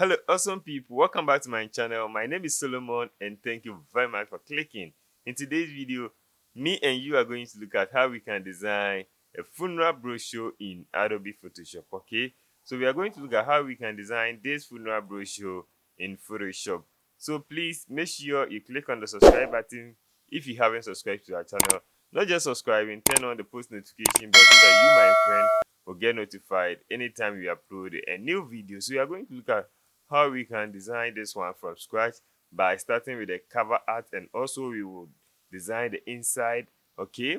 Hello, awesome people. Welcome back to my channel. My name is Solomon, and thank you very much for clicking. In today's video, me and you are going to look at how we can design a funeral brochure in Adobe Photoshop, okay? So we are going to look at how we can design this funeral brochure in Photoshop. So please make sure you click on the subscribe button if you haven't subscribed to our channel. Not just subscribing, turn on the post notification bell so that you, my friend, will get notified anytime we upload a new video. So we are going to look at how we can design this one from scratch by starting with the cover art, and also we will design the inside, okay?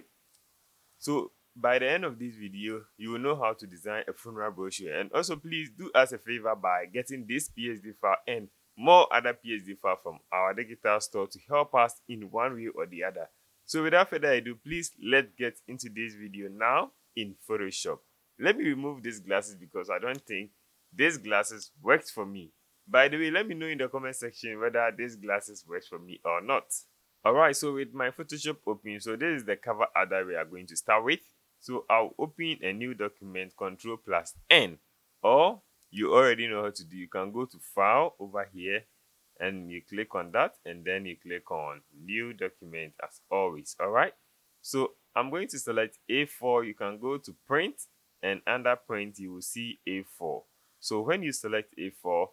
So by the end of this video, you will know how to design a funeral brochure. And also please do us a favor by getting this PSD file and more other PSD file from our digital store to help us in one way or the other. So without further ado, please let's get into this video now in Photoshop. Let me remove these glasses because I don't think these glasses works for me. By the way, let me know in the comment section whether these glasses works for me or not. Alright, so with my Photoshop open, so this is the cover art that we are going to start with. So I'll open a new document, Ctrl+N, or you already know how to do. You can go to File over here and you click on that, and then you click on New Document as always. Alright, so I'm going to select A4. You can go to Print, and under Print you will see A4. So when you select A4,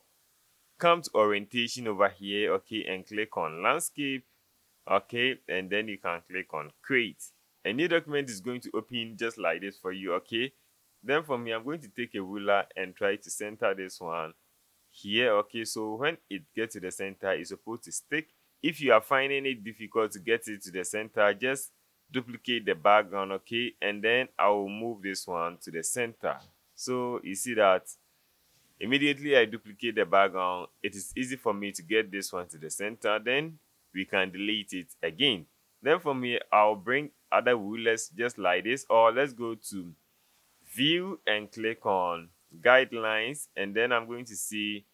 come to Orientation over here, okay, and click on Landscape. Okay, and then you can click on Create. A new document is going to open just like this for you, okay? Then from here, I'm going to take a ruler and try to center this one here, okay? So when it gets to the center, it's supposed to stick. If you are finding it difficult to get it to the center, just duplicate the background, okay? And then I will move this one to the center. So you see that immediately I duplicate the background, it is easy for me to get this one to the center. Then we can delete it again. Then from here, I'll bring other rulers just like this, or let's go to View and click on Guidelines, and then I'm going to see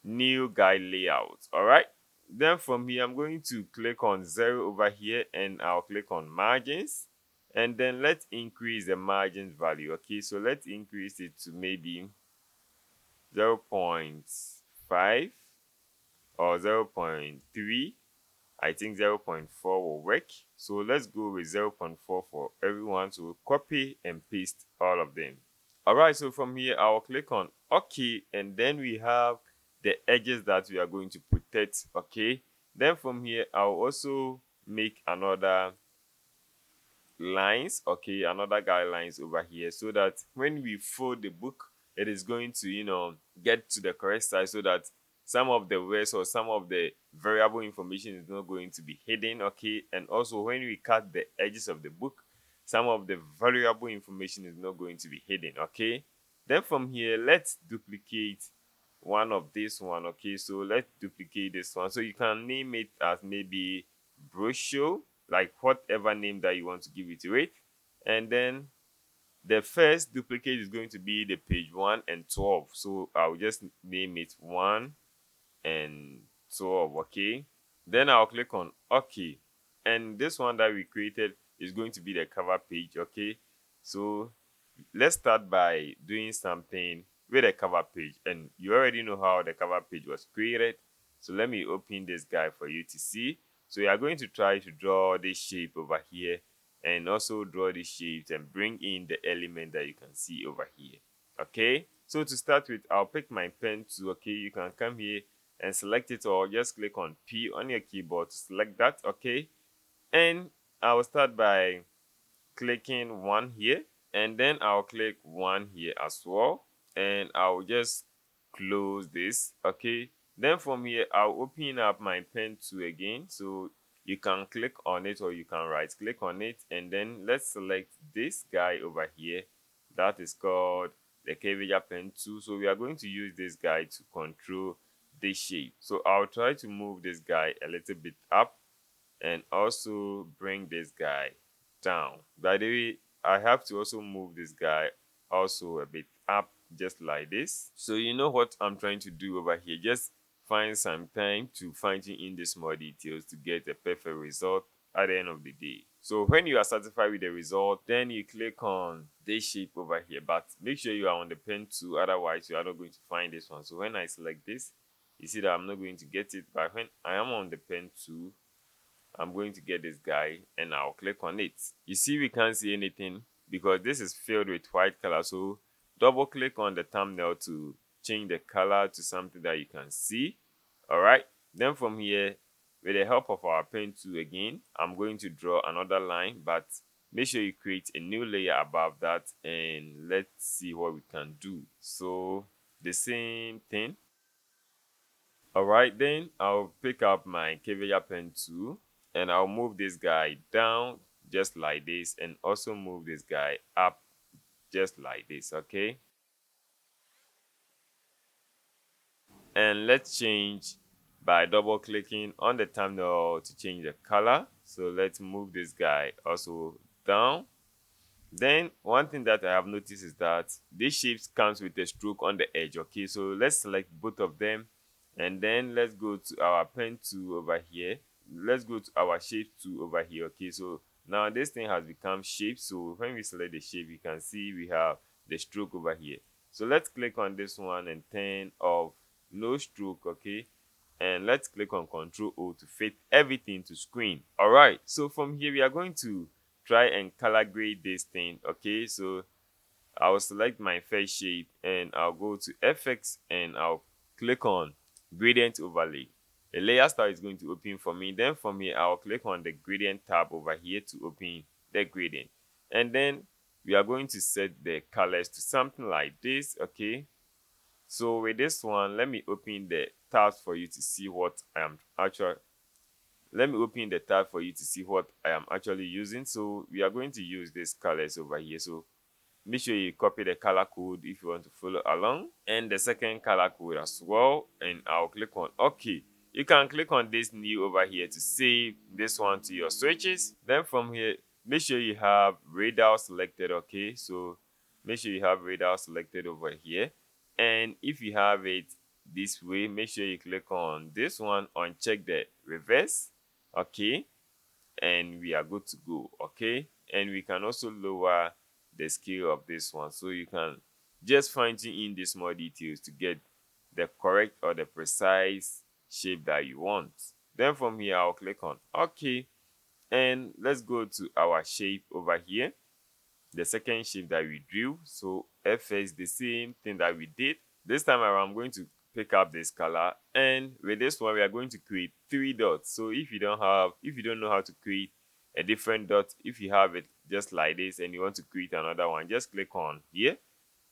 New Guide Layout. All right. Then from here, I'm going to click on 0 over here, and I'll click on Margins, and then let's increase the margins value. Okay, so let's increase it to maybe 0.5 or 0.3. I think 0.4 will work. So let's go with 0.4 for everyone. So we'll copy and paste all of them. Alright, so from here I'll click on OK, and then we have the edges that we are going to protect. Okay, then from here I'll also make another lines, okay, another guidelines over here, so that when we fold the book, it is going to get to the correct size, so that some of the words or some of the variable information is not going to be hidden, okay? And also when we cut the edges of the book, some of the variable information is not going to be hidden, okay? Then from here, let's duplicate one of this one, okay? So let's duplicate this one. So you can name it as maybe Brochure, like whatever name that you want to give it to it. And then the first duplicate is going to be the page 1 and 12. So I'll just name it 1 and 12, okay? Then I'll click on OK. And this one that we created is going to be the cover page, okay? So let's start by doing something with a cover page. And you already know how the cover page was created. So let me open this guy for you to see. So you are going to try to draw this shape over here, and also draw the shapes and bring in the element that you can see over here, okay? So to start with, I'll pick my pen tool, okay? You can come here and select it, or just click on P on your keyboard to select that, okay? And I'll start by clicking 1 here, and then I'll click 1 here as well, and I'll just close this, okay? Then from here, I'll open up my pen tool again, so you can click on it or you can right click on it, and then let's select this guy over here that is called the Curvature pen tool. So we are going to use this guy to control this shape. So I'll try to move this guy a little bit up and also bring this guy down. By the way, I have to also move this guy also a bit up, just like this. So you know what I'm trying to do over here. Just find some time to fine tune in the small details to get a perfect result at the end of the day. So when you are satisfied with the result, then you click on this shape over here, but make sure you are on the pen tool, otherwise you are not going to find this one. So when I select this, you see that I'm not going to get it, but when I am on the pen tool, I'm going to get this guy and I'll click on it. You see we can't see anything because this is filled with white color. So double click on the thumbnail to change the color to something that you can see. All right. Then from here, with the help of our pen tool again, I'm going to draw another line, but make sure you create a new layer above that and let's see what we can do. So the same thing. All right, then I'll pick up my Caviar pen tool and I'll move this guy down just like this and also move this guy up just like this, okay? And let's change by double clicking on the thumbnail to change the color. So let's move this guy also down. Then one thing that I have noticed is that this shape comes with a stroke on the edge, okay? So let's select both of them and then let's go to our pen tool over here. Let's go to our shape tool over here, okay? So now this thing has become shape. So when we select the shape, you can see we have the stroke over here. So let's click on this one and turn off no stroke, okay? And let's click on Ctrl O to fit everything to screen. All right, so from here we are going to try and color grade this thing, okay? So I'll select my first shape and I'll go to FX and I'll click on gradient overlay. A layer style is going to open for me. Then from here I'll click on the gradient tab over here to open the gradient, and then we are going to set the colors to something like this, okay? So with this one, let me open the tabs for you to see what I am actually using. So we are going to use these colors over here. So make sure you copy the color code if you want to follow along, and the second color code as well, and I'll click on OK. You can click on this new over here to save this one to your switches. Then from here, make sure you have radar selected, okay? So make sure you have radar selected over here, and if you have it this way, make sure you click on this one, uncheck the reverse, okay? And we are good to go, okay? And we can also lower the scale of this one, so you can just fine-tune in the small details to get the correct or the precise shape that you want. Then from here I'll click on OK, and let's go to our shape over here, the second shape that we drew. So FS, the same thing that we did. This time around I'm going to pick up this color, and with this one we are going to create 3 dots. So if you don't know how to create a different dot, if you have it just like this and you want to create another one, just click on here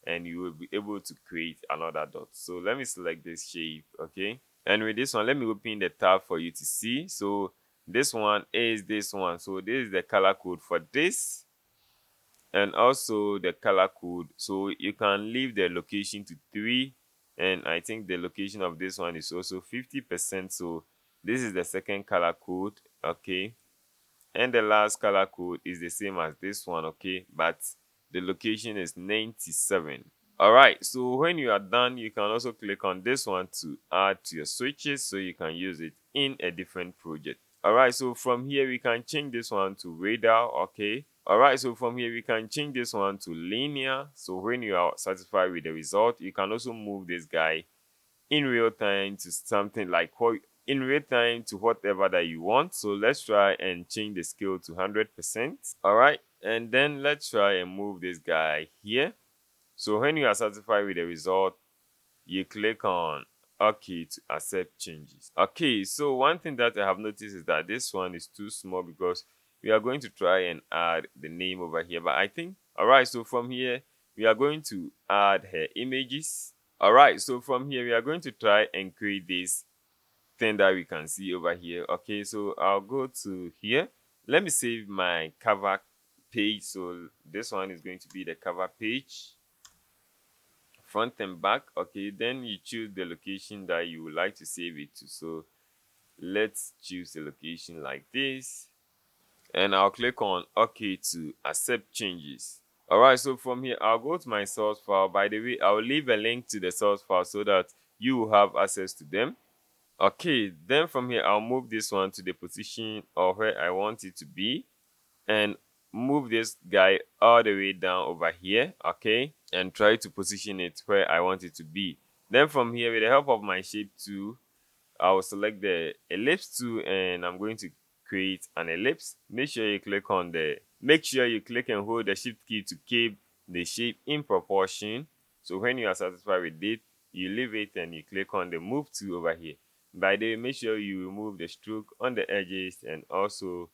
and you will be able to create another dot. So let me select this shape, okay? And with this one, let me open the tab for you to see. So this one is this one. So this is the color code for this, and also the color code. So you can leave the location to 3, and I think the location of this one is also 50%. So this is the second color code, okay? And the last color code is the same as this one, okay? But the location is 97. All right, so when you are done, you can also click on this one to add to your switches so you can use it in a different project. All right, so from here we can change this one to radar, okay? All right, so from here we can change this one to linear. So when you are satisfied with the result, you can also move this guy in real time to something like in real time to whatever that you want. So let's try and change the scale to 100%. All right, and then let's try and move this guy here. So when you are satisfied with the result, you click on OK to accept changes. Okay, so one thing that I have noticed is that this one is too small because we are going to try and add the name over here. But I think, all right, so from here, we are going to add her images. All right, so from here, we are going to try and create this thing that we can see over here. Okay, so I'll go to here. Let me save my cover page. So this one is going to be the cover page, front and back. Okay, then you choose the location that you would like to save it to. So let's choose the location like this, and I'll click on OK to accept changes. All right, so from here I'll go to my source file. By the way, I'll leave a link to the source file so that you will have access to them. Okay, then from here I'll move this one to the position of where I want it to be. and move this guy all the way down over here, okay, and try to position it where I want it to be. Then from here, with the help of my shape tool, I will select the ellipse tool and I'm going to create an ellipse. Make sure you click and hold the shift key to keep the shape in proportion. So when you are satisfied with it, you leave it and you click on the move tool over here. By the way, make sure you remove the stroke on the edges and also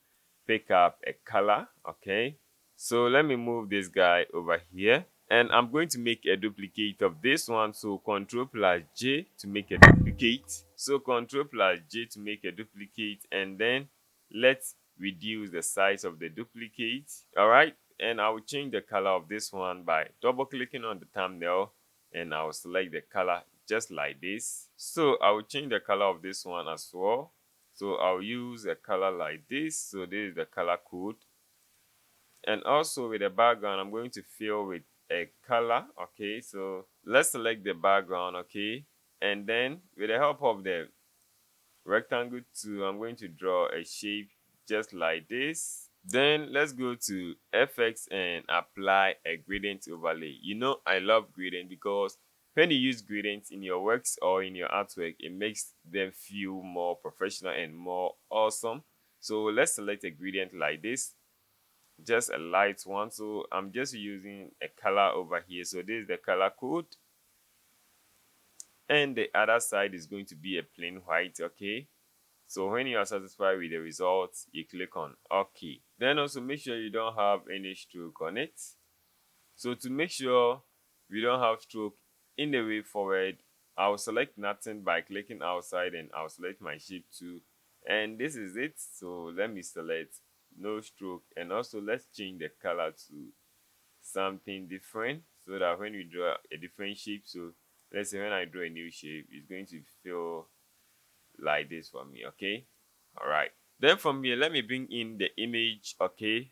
pick up a color, okay? So let me move this guy over here and I'm going to make a duplicate of this one. So Ctrl plus J to make a duplicate. So Ctrl plus J to make a duplicate, and then let's reduce the size of the duplicate. All right, and I will change the color of this one by double clicking on the thumbnail, and I will select the color just like this. So I will change the color of this one as well. So I'll use a color like this. So this is the color code. And also with the background, I'm going to fill with a color, okay? So let's select the background, okay? And then with the help of the rectangle tool, I'm going to draw a shape just like this. Then let's go to FX and apply a gradient overlay. You know I love gradient because when you use gradients in your works or in your artwork, it makes them feel more professional and more awesome. So let's select a gradient like this, just a light one. So I'm just using a color over here. So this is the color code, and the other side is going to be a plain white, okay? So when you are satisfied with the results, you click on OK. Then also make sure you don't have any stroke on it. So to make sure we don't have stroke in the way forward, I'll select nothing by clicking outside and I'll select my shape tool. And this is it. So let me select no stroke, and also let's change the color to something different so that when we draw a different shape, so let's say when I draw a new shape, it's going to feel like this for me, okay? All right. Then from here, let me bring in the image, okay,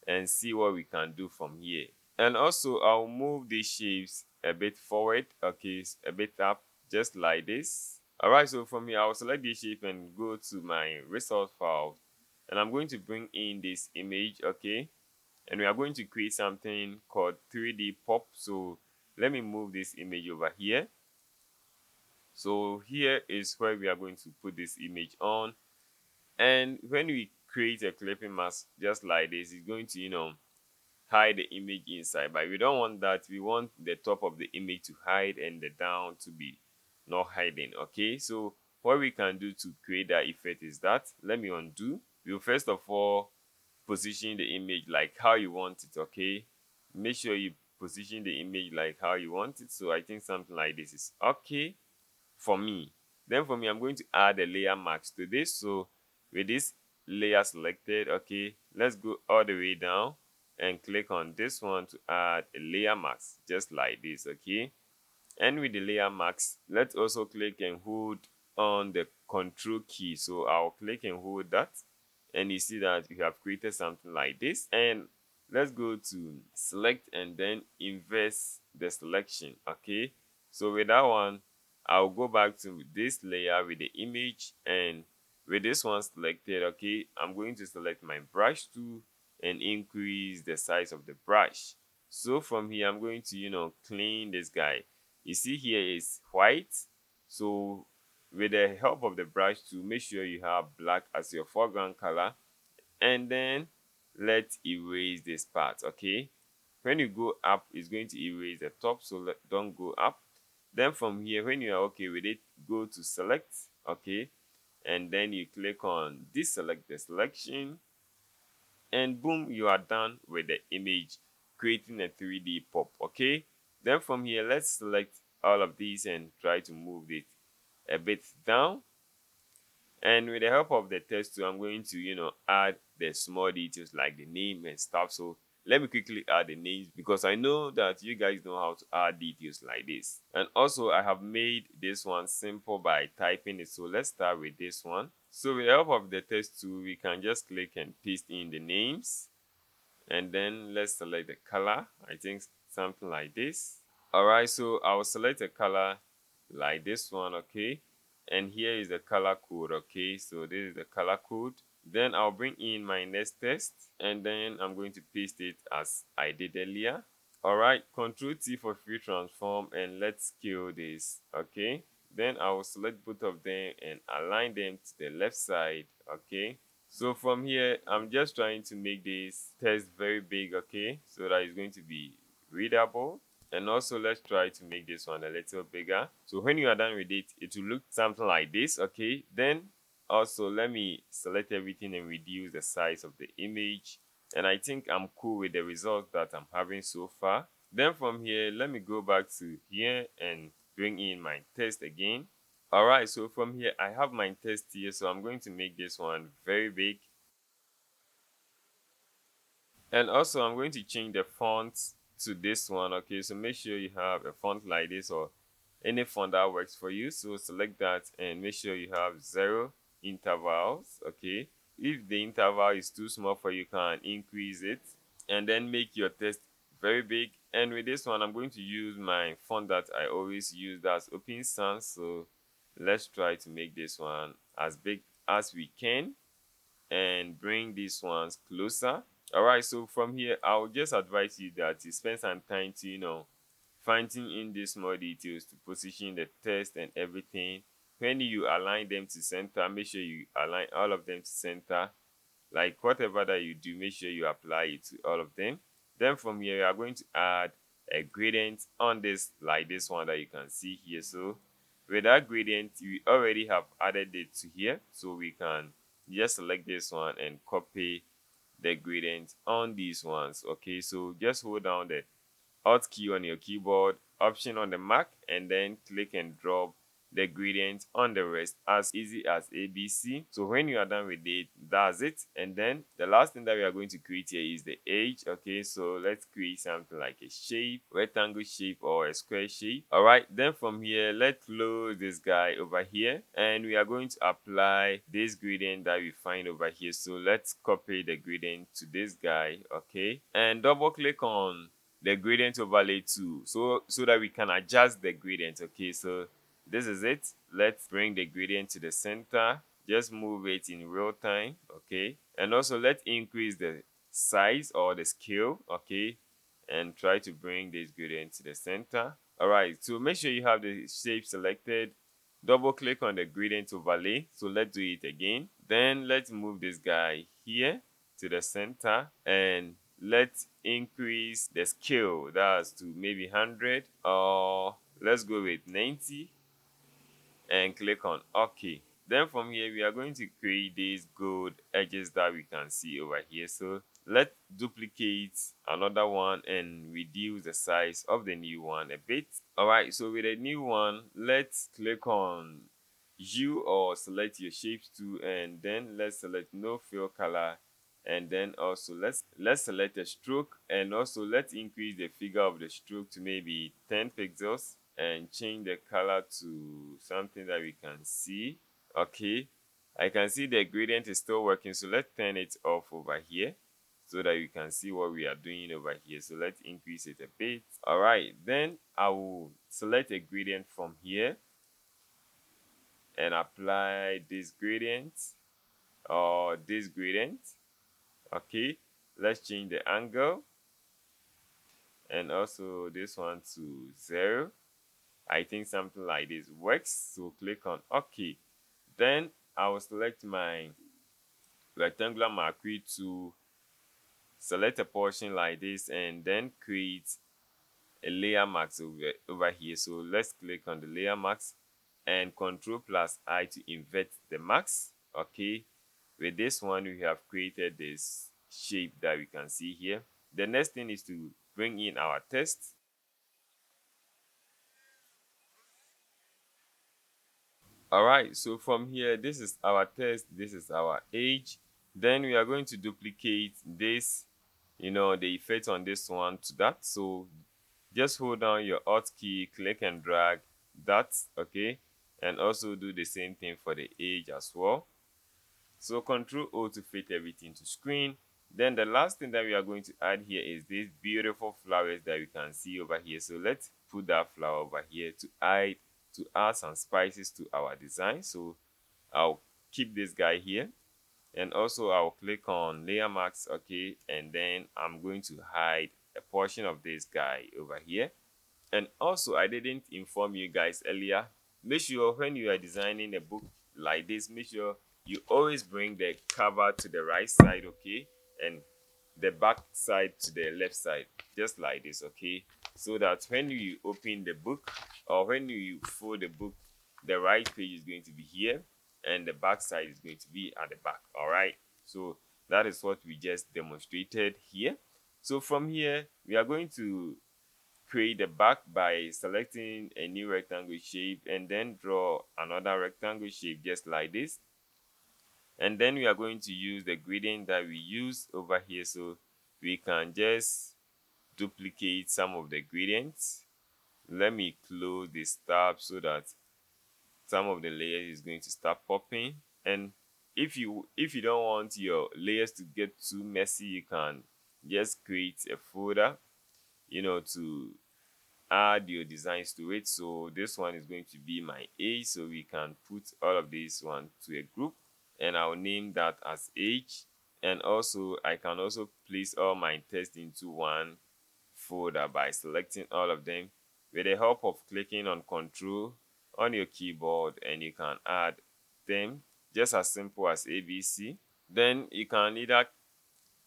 and see what we can do from here. And also, I'll move these shapes a bit forward, okay, a bit up, just like this. All right, so from here, I'll select this shape and go to my resource file. And I'm going to bring in this image, okay? And we are going to create something called 3D pop. So let me move this image over here. So here is where we are going to put this image on. And when we create a clipping mask just like this, it's going to, hide the image inside. But we don't want that. We want the top of the image to hide and the down to be not hiding, okay? So what we can do to create that effect is that, let me undo. We'll first of all position the image like how you want it, okay? Make sure you position the image like how you want it. So I think something like this is okay for me. Then for me, I'm going to add a layer mask to this. So with this layer selected, okay, let's go all the way down and click on this one to add a layer mask, just like this, okay? And with the layer mask, let's also click and hold on the control key. So I'll click and hold that, and you see that we have created something like this. And let's go to select and then inverse the selection, okay? So with that one, I'll go back to this layer with the image, and with this one selected, okay, I'm going to select my brush tool and increase the size of the brush. So from here, I'm going to, clean this guy. You see here is white. So with the help of the brush tool, make sure you have black as your foreground color, and then let's erase this part, okay? When you go up, it's going to erase the top, so don't go up. Then from here, when you are okay with it, go to select, okay, and then you click on deselect the selection, and boom, you are done with the image, creating a 3D pop, okay? Then from here, let's select all of these and try to move it a bit down. And with the help of the text tool, I'm going to, add the small details like the name and stuff. So let me quickly add the names because I know that you guys know how to add details like this. And also I have made this one simple by typing it. So let's start with this one. So with the help of the text tool, we can just click and paste in the names. And then let's select the color. I think something like this. All right, so I will select a color like this one, okay? And here is the color code, okay? So this is the color code. Then I'll bring in my next text, and then I'm going to paste it as I did earlier. All right, Control T for free transform, and let's scale this. Okay, then I will select both of them and align them to the left side. Okay, so from here I'm just trying to make this text very big, okay, so that it's going to be readable. And also let's try to make this one a little bigger, so when you are done with it, it will look something like this. Okay, then also let me select everything and reduce the size of the image, and I think I'm cool with the result that I'm having so far. Then from here, let me go back to here and bring in my text again. All right, so from here I have my text here, so I'm going to make this one very big. And also I'm going to change the font to this one. Okay, so make sure you have a font like this or any font that works for you. So select that and make sure you have 0 intervals. Okay, if the interval is too small for you, you can increase it, and then make your text very big. And with this one I'm going to use my font that I always use, that's Open Sans. So let's try to make this one as big as we can and bring these ones closer. All right, so from here I will just advise you that you spend some time to finding in these small details to position the text and everything. When you align them to center, make sure you align all of them to center. Like whatever that you do, make sure you apply it to all of them. Then from here we are going to add a gradient on this, like this one that you can see here. So with that gradient, we already have added it to here, so we can just select this one and copy the gradient on these ones. Okay, so just hold down the Alt key on your keyboard, Option on the Mac, and then click and drop the gradient on the rest, as easy as ABC. So when you are done with it, that's it. And then the last thing that we are going to create here is the edge. Okay, so let's create something like a shape, rectangle shape or a square shape. All right, then from here let's close this guy over here, and we are going to apply this gradient that we find over here. So let's copy the gradient to this guy. Okay, and double click on the gradient overlay tool so that we can adjust the gradient. Okay, so this is it. Let's bring the gradient to the center, just move it in real time. Okay, and also let's increase the size or the scale. Okay, and try to bring this gradient to the center. All right, so make sure you have the shape selected, double click on the gradient overlay. So let's do it again. Then let's move this guy here to the center, and let's increase the scale, that's to maybe 100, or let's go with 90, and click on OK. Then from here we are going to create these gold edges that we can see over here. So let's duplicate another one and reduce the size of the new one a bit. All right, so with a new one, let's click on U or select your shapes tool, and then let's select no fill color, and then also let's select a stroke, and also let's increase the figure of the stroke to maybe 10 pixels and change the color to something that we can see. Okay, I can see the gradient is still working, so let's turn it off over here so that you can see what we are doing over here. So let's increase it a bit. All right, then I will select a gradient from here and apply this gradient or this gradient. Okay, let's change the angle and also this one to 0. I think something like this works, so click on OK. Then I will select my rectangular marquee to select a portion like this, and then create a layer mask over here. So let's click on the layer mask and Ctrl+I to invert the mask. Okay, with this one we have created this shape that we can see here. The next thing is to bring in our text. All right, so from here, this is our text, this is our age. Then we are going to duplicate this, the effect on this one to that. So just hold down your Alt key, click and drag that. Okay, and also do the same thing for the age as well. So Control O to fit everything to screen. Then the last thing that we are going to add here is these beautiful flowers that we can see over here. So let's put that flower over here to add some spices to our design. So I'll keep this guy here, And also I'll click on layer mask, okay, and then I'm going to hide a portion of this guy over here. And also, I didn't inform you guys earlier, make sure when you are designing a book like this, make sure you always bring the cover to the right side, okay, and the back side to the left side, just like this, okay, so that when you open the book or when you fold the book, the right page is going to be here and the back side is going to be at the back. All right, so that is what we just demonstrated here. So from here we are going to create the back by selecting a new rectangle shape and then draw another rectangle shape just like this. And then we are going to use the gradient that we use over here, so we can just duplicate some of the gradients. Let me close this tab so that some of the layers is going to start popping. And if you don't want your layers to get too messy, you can just create a folder, to add your designs to it. So this one is going to be my age, so we can put all of these one to a group and I'll name that as age. And also I can also place all my text into one folder by selecting all of them with the help of clicking on Control on your keyboard, and you can add them just as simple as ABC. Then you can either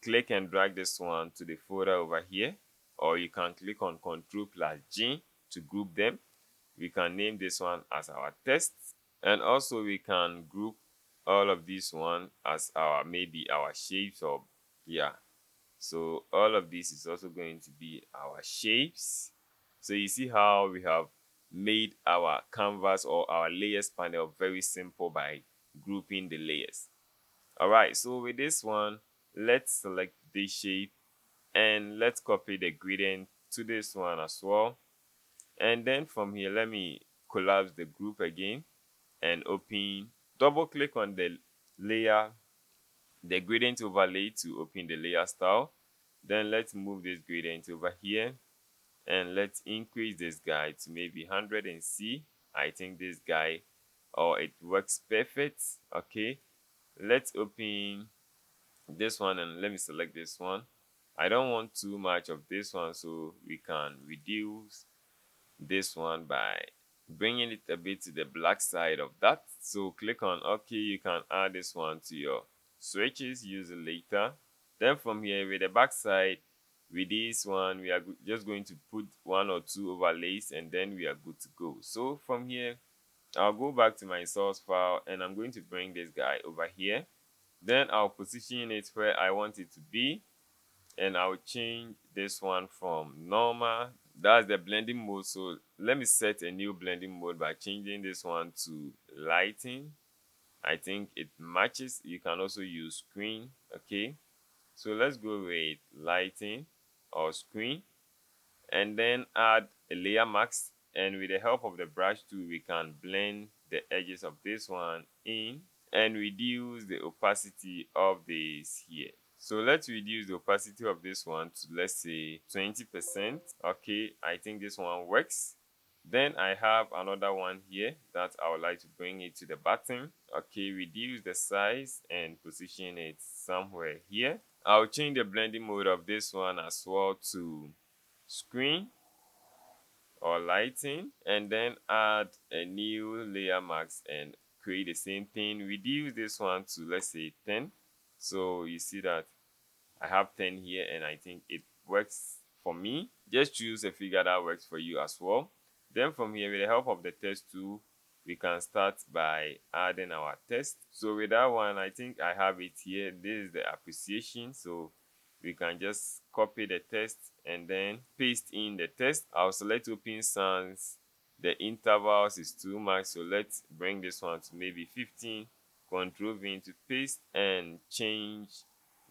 click and drag this one to the folder over here, or you can click on Ctrl plus G to group them. We can name this one as our test, and also we can group all of these one as our maybe our shapes, or yeah, so all of this is also going to be our shapes. So you see how we have made our canvas or our layers panel very simple by grouping the layers. All right, so with this one, let's select this shape and let's copy the gradient to this one as well. And then from here, let me collapse the group again and open, double click on the layer, the gradient overlay to open the layer style. Then let's move this gradient over here and let's increase this guy to maybe 100 and see. I think this guy, or it works perfect. Okay, let's open this one and let me select this one. I don't want too much of this one, so we can reduce this one by bringing it a bit to the black side of that. So click on OK. You can add this one to your switches, use it later. Then from here, with the back side, with this one, we are just going to put one or two overlays and then we are good to go. So from here, I'll go back to my source file and I'm going to bring this guy over here. Then I'll position it where I want it to be, and I'll change this one from normal, that's the blending mode. So let me set a new blending mode by changing this one to lighting. I think it matches. You can also use screen. Okay, so let's go with lighting or screen, and then add a layer mask, and with the help of the brush tool we can blend the edges of this one in and reduce the opacity of this here. So let's reduce the opacity of this one to, let's say, 20%. Okay, I think this one works. Then I have another one here that I would like to bring it to the bottom. Okay, reduce the size and position it somewhere here. I'll change the blending mode of this one as well to screen or lighting, and then add a new layer mask and create the same thing. Reduce this one to, let's say, 10. So you see that I have 10 here and I think it works for me. Just choose a figure that works for you as well. Then from here, with the help of the text tool, we can start by adding our text. So with that one, I think I have it here. This is the appreciation. So we can just copy the text and then paste in the text. I'll select Open Sans. The intervals is too much, so let's bring this one to maybe 15. Ctrl V to paste and change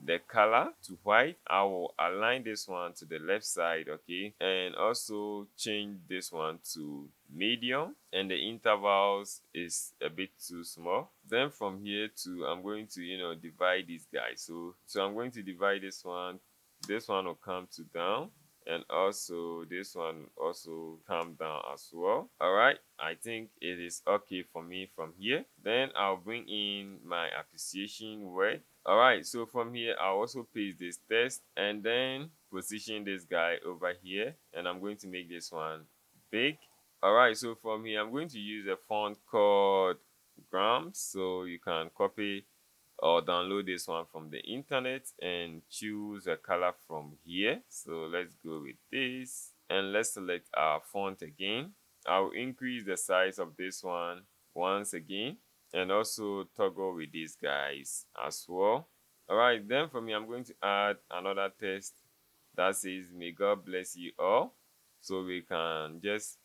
the color to white. I will align this one to the left side, okay, and also change this one to medium, and the intervals is a bit too small. Then from here to, I'm going to divide these guys. So I'm going to divide this one will come to down, and also this one also calm down as well. All right, I think it is okay for me from here. Then I'll bring in my appreciation word. All right, so from here I'll also paste this text and then position this guy over here, and I'm going to make this one big. All right, so from here I'm going to use a font called Grams, so you can copy or download this one from the internet and choose a color from here. So let's go with this and let's select our font again. I'll increase the size of this one once again and also toggle with these guys as well. All right, then for me I'm going to add another text that says may God bless you all, so we can just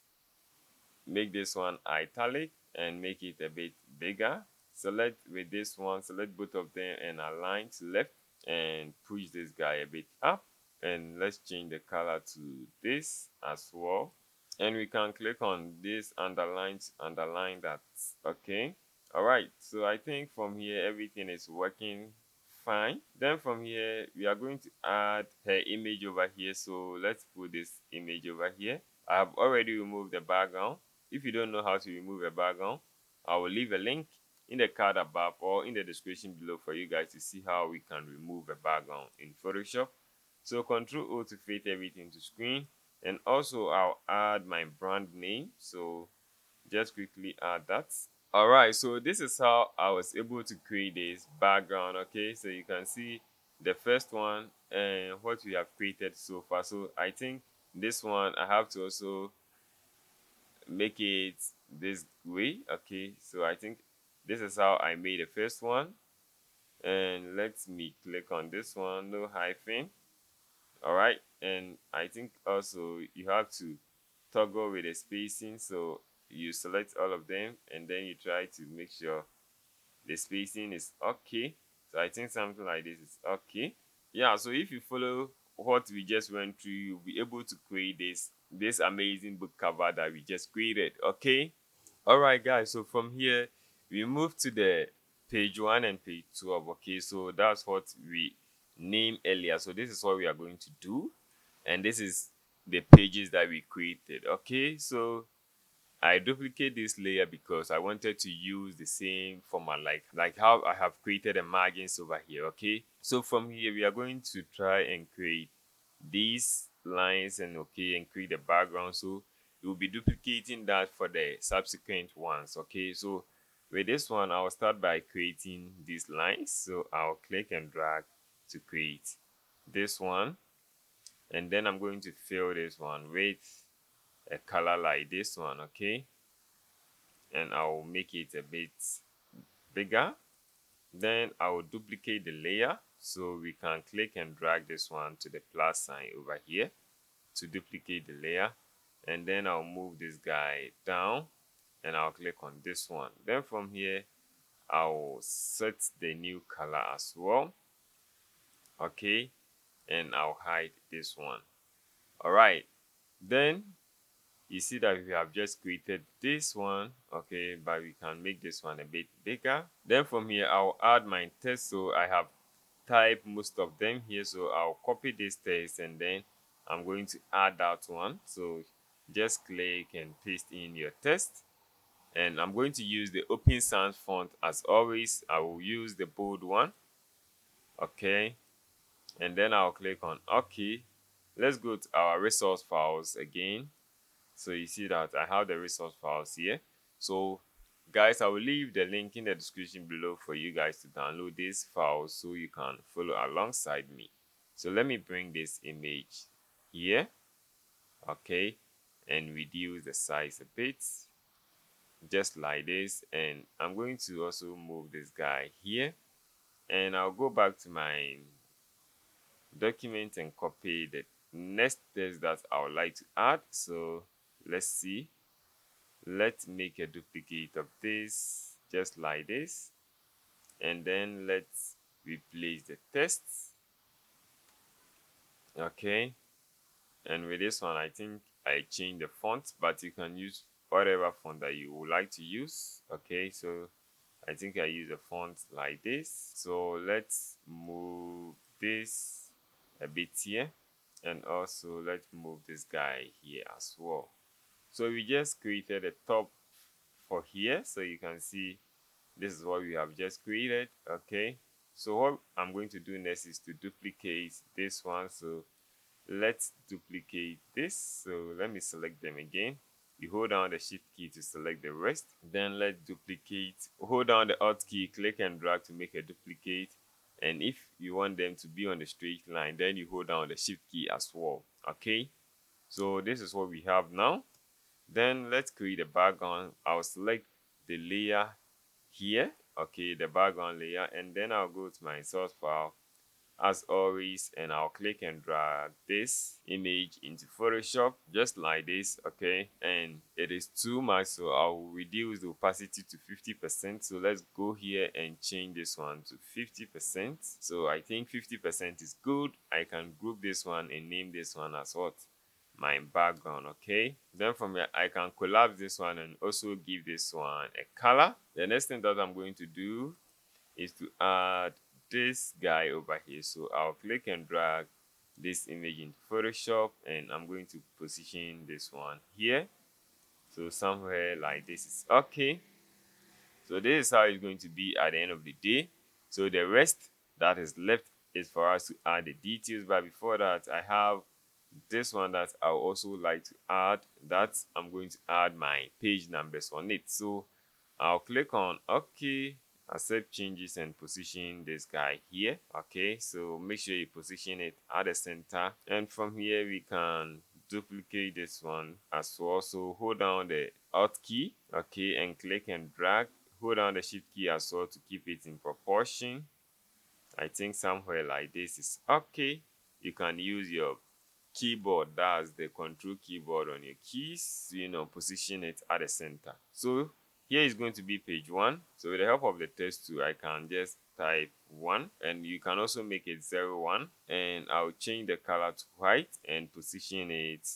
make this one italic and make it a bit bigger. Select with this one, select both of them and align to left and push this guy a bit up, and let's change the color to this as well, and we can click on this underline to underline that. Okay, all right, so I think from here everything is working fine. Then from here we are going to add her image over here, so let's put this image over here. I have already removed the background. If you don't know how to remove a background, I will leave a link in the card above or in the description below for you guys to see how we can remove a background in Photoshop. So Ctrl O to fit everything to screen, and also I'll add my brand name, so just quickly add that. All right, so this is how I was able to create this background. Okay, so you can see the first one and what we have created so far. So I think this one I have to also make it this way. Okay, so I think this is how I made the first one, and let me click on this one, no hyphen. All right, and I think also you have to toggle with the spacing, so you select all of them and then you try to make sure the spacing is okay. So I think something like this is okay. Yeah, so if you follow what we just went through, you'll be able to create this amazing book cover that we just created. Okay, all right guys, so from here we move to the page 1 and page 12. Okay, so that's what we named earlier, so this is what we are going to do, and this is the pages that we created. Okay, so I duplicate this layer because I wanted to use the same format like how I have created the margins over here. Okay, so from here we are going to try and create these lines and create the background, so we'll be duplicating that for the subsequent ones. Okay, so with this one I'll start by creating these lines, so I'll click and drag to create this one, and then I'm going to fill this one with a color like this one. Okay, and I'll make it a bit bigger. Then I will duplicate the layer, so we can click and drag this one to the plus sign over here to duplicate the layer, and then I'll move this guy down and I'll click on this one. Then from here I'll set the new color as well. Okay, and I'll hide this one. All right, then you see that we have just created this one. Okay, but we can make this one a bit bigger. Then from here I'll add my text, so I have typed most of them here, so I'll copy this text and then I'm going to add that one. So just click and paste in your text, and I'm going to use the Open Sans font as always. I will use the bold one. Okay, and then I'll click on OK. Let's go to our resource files again. So you see that I have the resource files here. So guys, I will leave the link in the description below for you guys to download these files so you can follow alongside me. So let me bring this image here. Okay, and reduce the size a bit, just like this. And I'm going to also move this guy here, and I'll go back to my document and copy the next text that I would like to add. So let's see. Let's make a duplicate of this, just like this, and then let's replace the text. Okay, and with this one I think I changed the font, but you can use whatever font that you would like to use. Okay, so I think I use a font like this. So let's move this a bit here. And also let's move this guy here as well. So we just created a top for here, so you can see this is what we have just created. Okay, so what I'm going to do next is to duplicate this one. So let's duplicate this. So let me select them again. You hold down the shift key to select the rest. Then let's duplicate. Hold down the alt key, click and drag to make a duplicate. And if you want them to be on the straight line, then you hold down the shift key as well. Okay, so this is what we have now. Then let's create a background. I'll select the layer here, okay, the background layer, and then I'll go to my source file as always, and I'll click and drag this image into Photoshop just like this. Okay, and it is too much, so I'll reduce the opacity to 50%. So let's go here and change this one to 50%. So I think 50% is good. I can group this one and name this one as what? My background. Okay, then from here I can collapse this one and also give this one a color. The next thing that I'm going to do is to add this guy over here. So I'll click and drag this image into Photoshop, and I'm going to position this one here. So somewhere like this is okay. So this is how it's going to be at the end of the day. So the rest that is left is for us to add the details. But before that, I have this one that I would also like to add, that I'm going to add my page numbers on it. So I'll click on OK, accept changes, and position this guy here. Okay, so make sure you position it at the center, and from here we can duplicate this one as well. So hold down the alt key, okay, and click and drag. Hold down the shift key as well to keep it in proportion. I think somewhere like this is okay. You can use your keyboard, that's the control keyboard on your keys, position it at the center. So here is going to be page 1. So with the help of the text tool, I can just type 1, and you can also make it 01, and I'll change the color to white and position it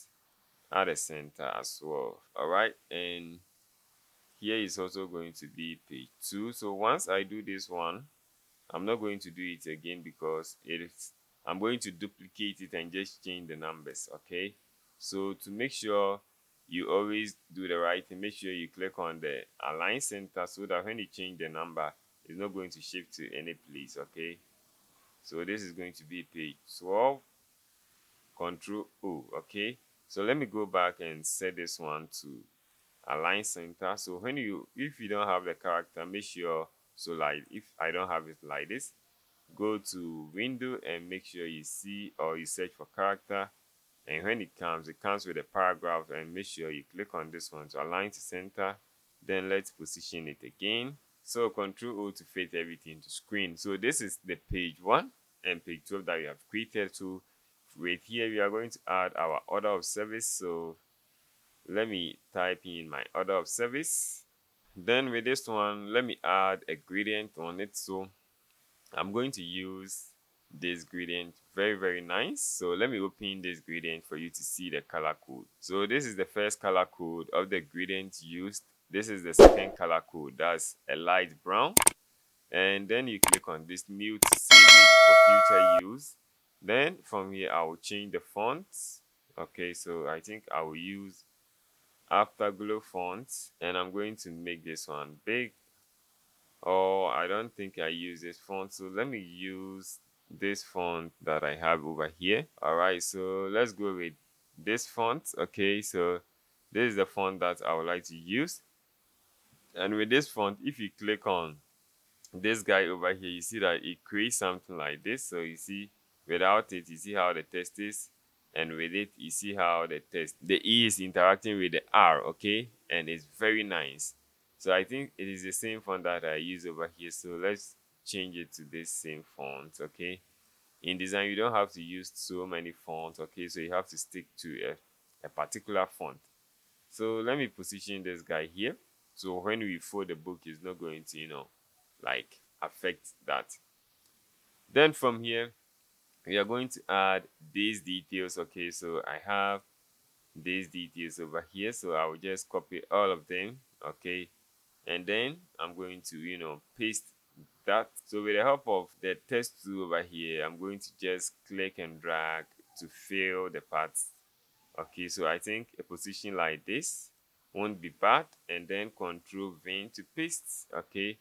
at the center as well. All right, and here is also going to be page 2. So once I do this one, I'm not going to do it again because I'm going to duplicate it and just change the numbers. Okay, so to make sure you always do the right thing, make sure you click on the align center so that when you change the number, it's not going to shift to any place. Okay, so this is going to be page 12, Control O. Okay, so let me go back and set this one to align center. So if you don't have the character, make sure, so like if I don't have it like this, go to window and make sure you see or you search for character, and when it comes with a paragraph, and make sure you click on this one to align to center. Then let's position it again. So Control O to fit everything to screen. So this is the page 1 and page 12 that we have created. So right here we are going to add our order of service. So let me type in my order of service. Then with this one, let me add a gradient on it. So I'm going to use this gradient, very nice. So let me open this gradient for you to see the color code. So this is the first color code of the gradient used. This is the second color code, that's a light brown. And then you click on this new to save it for future use. Then from here I will change the font. Okay, so I think I will use Afterglow font, and I'm going to make this one big. Oh, I don't think I use this font, so let me use this font that I have over here. All right, so let's go with this font. Okay, so this is the font that I would like to use. And with this font, if you click on this guy over here, you see that it creates something like this. So you see, without it, you see how the text is, and with it, you see how the E is interacting with the R. Okay, and it's very nice. So I think it is the same font that I use over here. So let's change it to this same font. Okay, in design you don't have to use so many fonts. Okay, so you have to stick to a particular font. So let me position this guy here, so when we fold the book, it's not going to like affect that. Then from here we are going to add these details. Okay, so I have these details over here, so I will just copy all of them. Okay, and then I'm going to paste that. So with the help of the text tool over here, I'm going to just click and drag to fill the parts. Okay, so I think a position like this won't be bad. And then Control V to paste. Okay,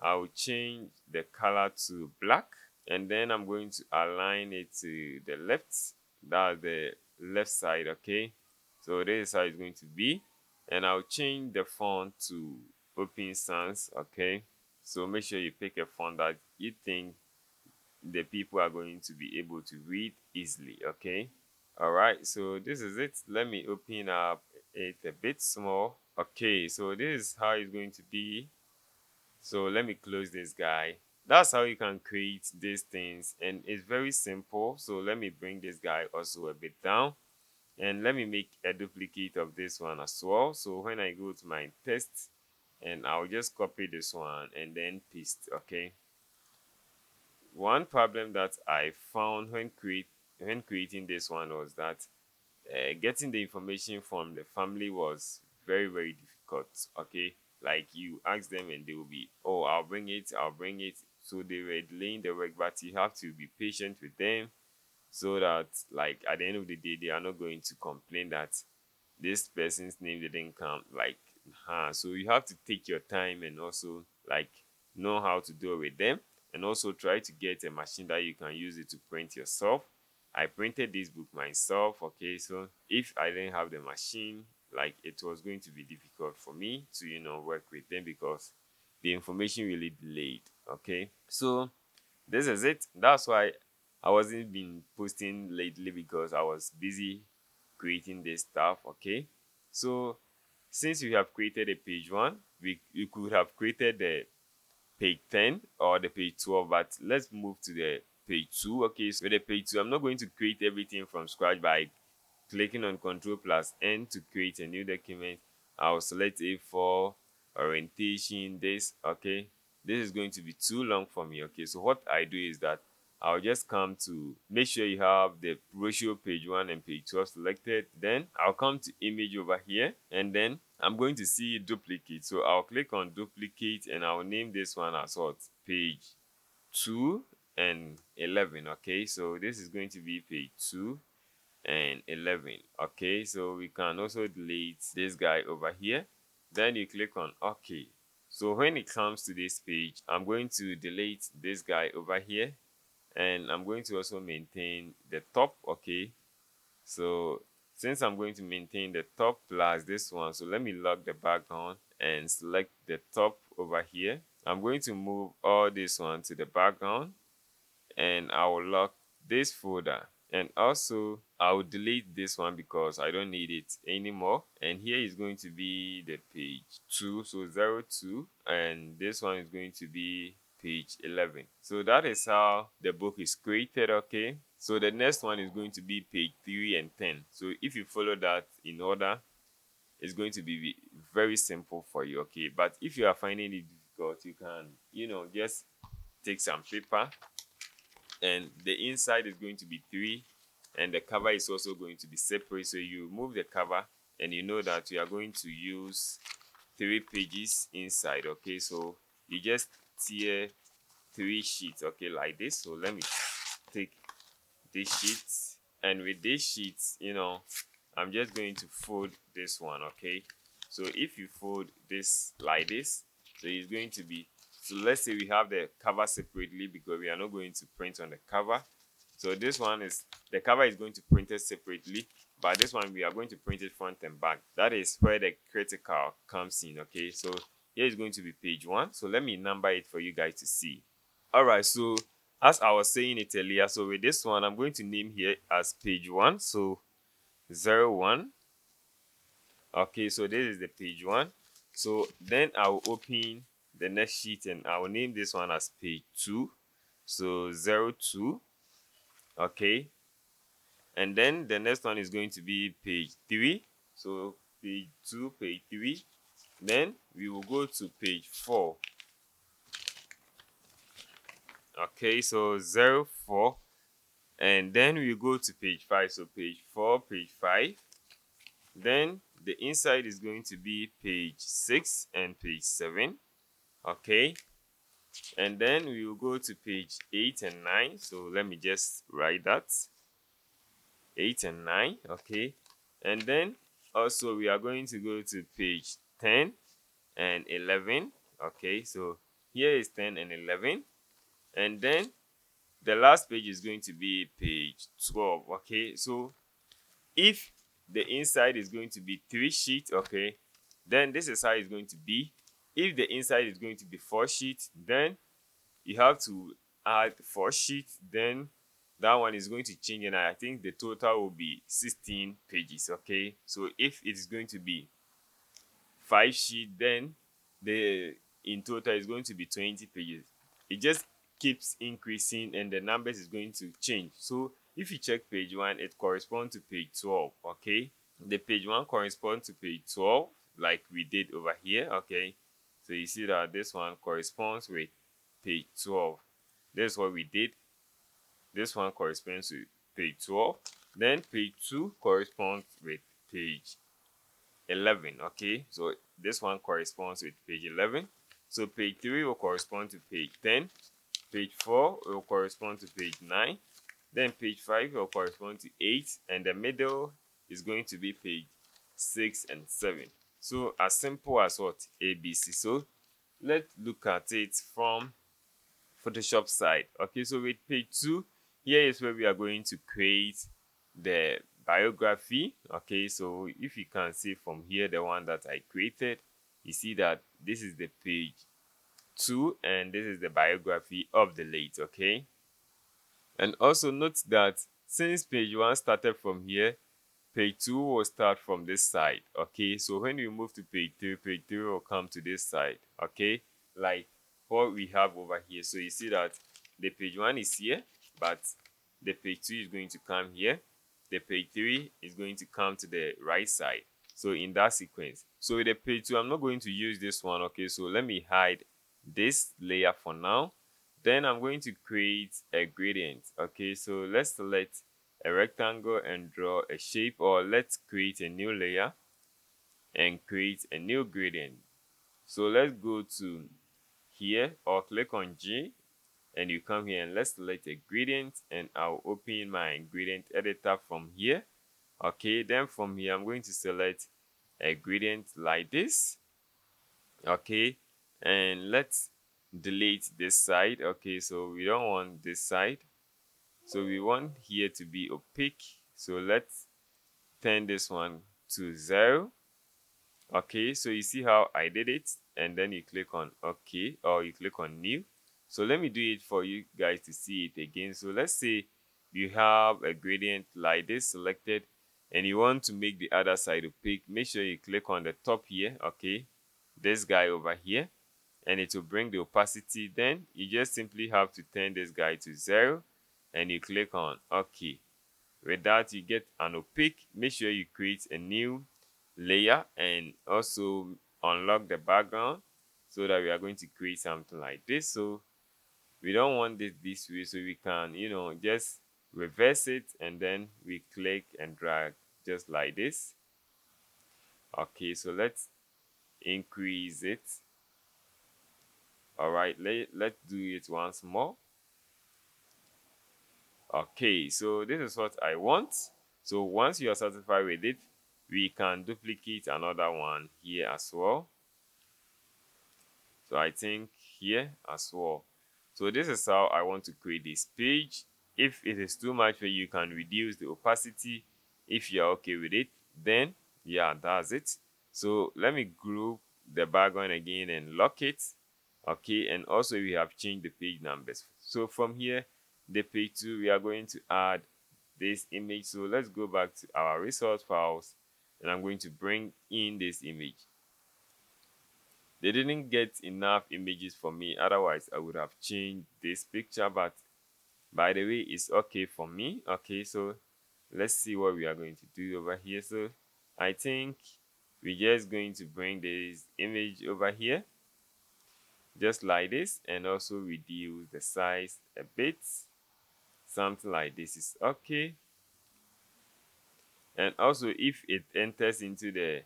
I'll change the color to black, and then I'm going to align it to the left. That's the left side. Okay, so this is how it's going to be. And I'll change the font to Open Sans. Okay, so make sure you pick a font that you think the people are going to be able to read easily. Okay, all right, so this is it. Let me open up it a bit small. Okay, so this is how it's going to be. So let me close this guy. That's how you can create these things, and it's very simple. So let me bring this guy also a bit down, and let me make a duplicate of this one as well. So when I go to my text, and I'll just copy this one and then paste. Okay, one problem that I found when creating this one was that getting the information from the family was very difficult. Okay, like you ask them and they will be, oh, I'll bring it. So they were delaying the work, but you have to be patient with them so that, like, at the end of the day, they are not going to complain that this person's name didn't come. Like, so you have to take your time and also, like, know how to deal with them, and also try to get a machine that you can use it to print yourself. I printed this book myself. Okay, so if I didn't have the machine, like, it was going to be difficult for me to work with them because the information really delayed. Okay, so this is it. That's why I wasn't been posting lately, because I was busy creating this stuff. Okay, so since we have created a page 1, you could have created the page 10 or the page 12, but let's move to the page 2. Okay, so with the page 2, I'm not going to create everything from scratch by clicking on Ctrl+N to create a new document. I'll select A4, orientation, this. Okay, this is going to be too long for me. Okay, so what I do is that I'll just come to make sure you have the brochure page 1 and page 12 selected. Then I'll come to image over here, and then I'm going to see duplicate. So I'll click on duplicate, and I'll name this one as what? Page 2 and 11. Okay, so this is going to be page 2 and 11. Okay, so we can also delete this guy over here. Then you click on OK. So when it comes to this page, I'm going to delete this guy over here, and I'm going to also maintain the top. Okay, so since I'm going to maintain the top plus this one, so let me lock the background and select the top over here. I'm going to move all this one to the background, and I will lock this folder, and also I will delete this one because I don't need it anymore. And here is going to be the page 2, so 02, and this one is going to be page 11. So that is how the book is created. Okay, so the next one is going to be page 3 and 10. So if you follow that in order, it's going to be very simple for you. Okay, but if you are finding it difficult, you can just take some paper, and the inside is going to be 3, and the cover is also going to be separate. So you move the cover, and you know that you are going to use 3 pages inside. Okay, so you just tear 3 sheets, okay, like this. So let me take this sheet, and with this sheet, I'm just going to fold this one. Okay, so if you fold this like this, so it's going to be, so let's say we have the cover separately because we are not going to print on the cover. So this one is, the cover is going to print it separately, but this one we are going to print it front and back. That is where the critical comes in. Okay, so here is going to be page 1. So let me number it for you guys to see. All right, so as I was saying it earlier, so with this one, I'm going to name here as page 1. So 01. Okay, so this is the page 1. So then I'll open the next sheet, and I will name this one as page 2. So 02. Okay, and then the next one is going to be page 3. So page 2, page 3. Then we will go to page 4. Okay, so 04. And then we go to page 5. So page 4, page 5. Then the inside is going to be page 6 and page 7. Okay, and then we will go to page 8 and 9. So let me just write that. 8 and 9. Okay, and then also we are going to go to page 10 and 11. Okay, so here is 10 and 11, and then the last page is going to be page 12. Okay, so if the inside is going to be 3 sheets, okay, then this is how it's going to be. If the inside is going to be 4 sheets, then you have to add 4 sheets, then that one is going to change, and I think the total will be 16 pages. Okay, so if it is going to be 5 sheets, then the in total is going to be 20 pages. It just keeps increasing and the numbers is going to change. So if you check page 1, it corresponds to page 12. Okay, the page 1 corresponds to page 12 like we did over here. Okay, so you see that this one corresponds with page 12. This is what we did. This one corresponds to page 12. Then page 2 corresponds with page 11. Okay, so this one corresponds with page 11. So page 3 will correspond to page 10. Page 4 will correspond to page 9. Then page 5 will correspond to 8, and the middle is going to be page 6 and 7. So as simple as what? ABC. So let's look at it from Photoshop side. Okay, so with page 2, here is where we are going to create the biography. Okay, so if you can see from here, the one that I created, you see that this is the page 2 and this is the biography of the late. Okay, and also note that since page 1 started from here, page 2 will start from this side. Okay, so when we move to page 3 will come to this side. Okay, like what we have over here. So you see that the page 1 is here, but the page 2 is going to come here. The page 3 is going to come to the right side. So in that sequence. So with the page 2, I'm not going to use this one. Okay, so let me hide this layer for now. Then I'm going to create a gradient. Okay, so let's select a rectangle and draw a shape, or let's create a new layer and create a new gradient. So let's go to here or click on G, and you come here and let's select a gradient, and I'll open my gradient editor from here. Okay, then from here I'm going to select a gradient like this. Okay, and let's delete this side. Okay, so we don't want this side, so we want here to be opaque. So let's turn this one to 0. Okay, so you see how I did it, and then you click on OK, or you click on new. So let me do it for you guys to see it again. So let's say you have a gradient like this selected and you want to make the other side opaque. Make sure you click on the top here. Okay, this guy over here, and it will bring the opacity. Then you just simply have to turn this guy to 0 and you click on OK. With that, you get an opaque. Make sure you create a new layer and also unlock the background, so that we are going to create something like this. So we don't want this way, so we can, just reverse it, and then we click and drag just like this. Okay, so let's increase it. All right, let's do it once more. Okay, so this is what I want. So once you are satisfied with it, we can duplicate another one here as well. So I think here as well. So this is how I want to create this page. If it is too much for you, you can reduce the opacity. If you're okay with it, then yeah, that's it. So let me group the background again and lock it. Okay, and also we have changed the page numbers. So from here, the page 2, we are going to add this image. So let's go back to our resource files, and I'm going to bring in this image. They didn't get enough images for me, otherwise I would have changed this picture, but by the way, it's okay for me. Okay, so let's see what we are going to do over here. So I think we're just going to bring this image over here just like this, and also reduce the size a bit. Something like this is okay. And also, if it enters into the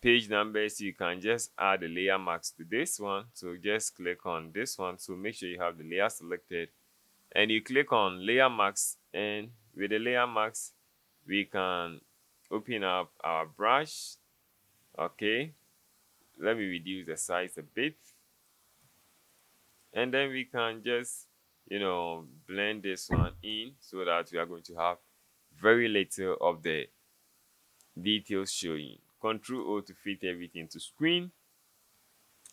page numbers, you can just add the layer marks to this one. So just click on this one. So make sure you have the layer selected, and you click on layer marks, and with the layer marks, we can open up our brush. Okay, let me reduce the size a bit, and then we can just blend this one in so that we are going to have very little of the details showing. Control O to fit everything to screen.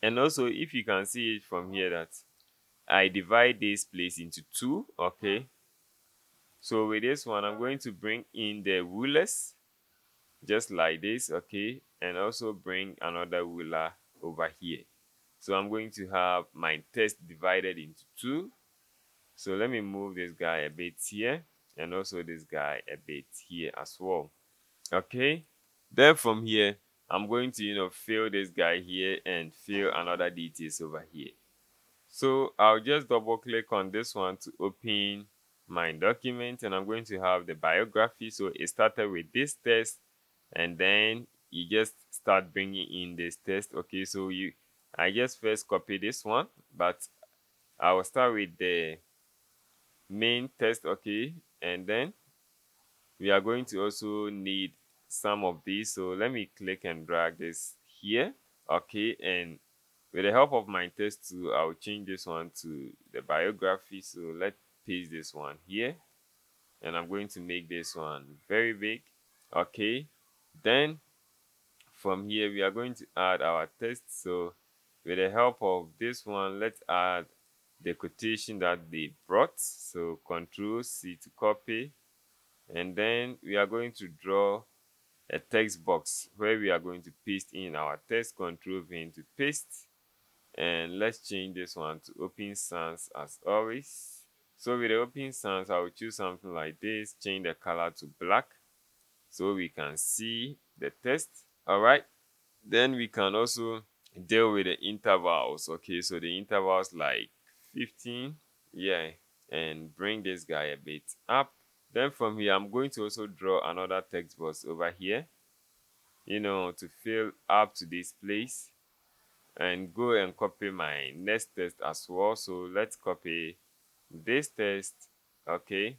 And also, if you can see it from here, that I divide this place into two. Okay, so with this one, I'm going to bring in the rulers just like this. Okay, and also bring another ruler over here. So I'm going to have my text divided into two. So let me move this guy a bit here, and also this guy a bit here as well. Okay, then from here, I'm going to fill this guy here and fill another details over here. So I'll just double click on this one to open my document, and I'm going to have the biography. So it started with this text, and then you just start bringing in this text. Okay, so I just first copy this one, but I will start with the main text. Okay, and then we are going to also need some of these. So let me click and drag this here. Okay, and with the help of my text tool, I'll change this one to the biography. So let's paste this one here, and I'm going to make this one very big. Okay, then from here we are going to add our text. So with the help of this one, let's add the quotation that they brought. So Control C to copy, and then we are going to draw a text box where we are going to paste in our text. Control V to paste, and let's change this one to Open Sans as always. So with the Open Sans, I will choose something like this, change the color to black so we can see the text. All right, then we can also deal with the intervals. Okay, so the intervals like 15, yeah, and bring this guy a bit up. Then from here, I'm going to also draw another text box over here, to fill up to this place, and go and copy my next text as well. So let's copy this text. Okay,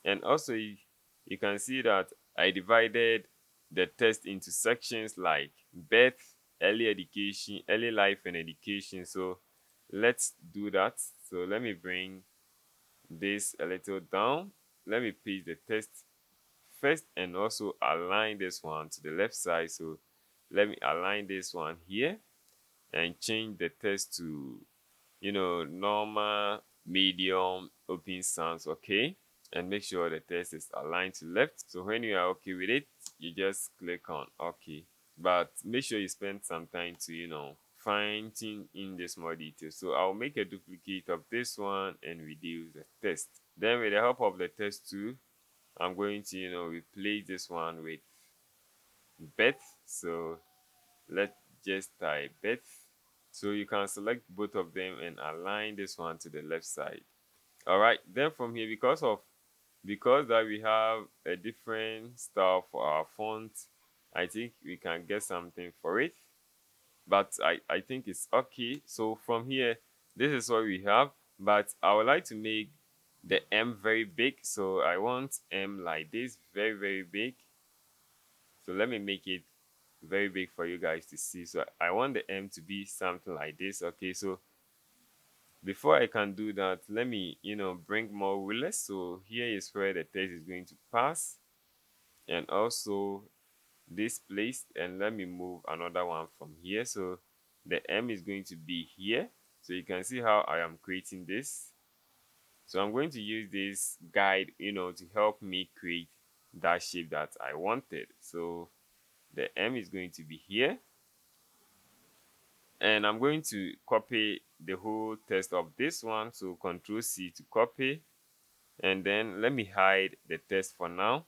and also you can see that I divided the text into sections like birth, early education, early life and education. So let's do that. So let me bring this a little down. Let me paste the text first and also align this one to the left side. So let me align this one here and change the text to normal, medium, Open Sans. Okay, and make sure the text is aligned to left. So when you are okay with it, you just click on OK, but make sure you spend some time to fine tune in the small details. So I'll make a duplicate of this one and reduce the text. Then with the help of the text tool, I'm going to replace this one with birth. So let's just type birth. So you can select both of them and align this one to the left side. All right, then from here, because that we have a different style for our font, I think we can get something for it, but I think it's okay. So from here, this is what we have, but I would like to make the M very big. So I want M like this, very, very big. So let me make it very big for you guys to see. So I want the M to be something like this. Okay, so before I can do that, let me bring more rulers. So here is where the text is going to pass, and also this place, and let me move another one from here. So the M is going to be here. So you can see how I am creating this. So I'm going to use this guide to help me create that shape that I wanted. So the M is going to be here, and I'm going to copy the whole text of this one. So Control C to copy, and then let me hide the text for now.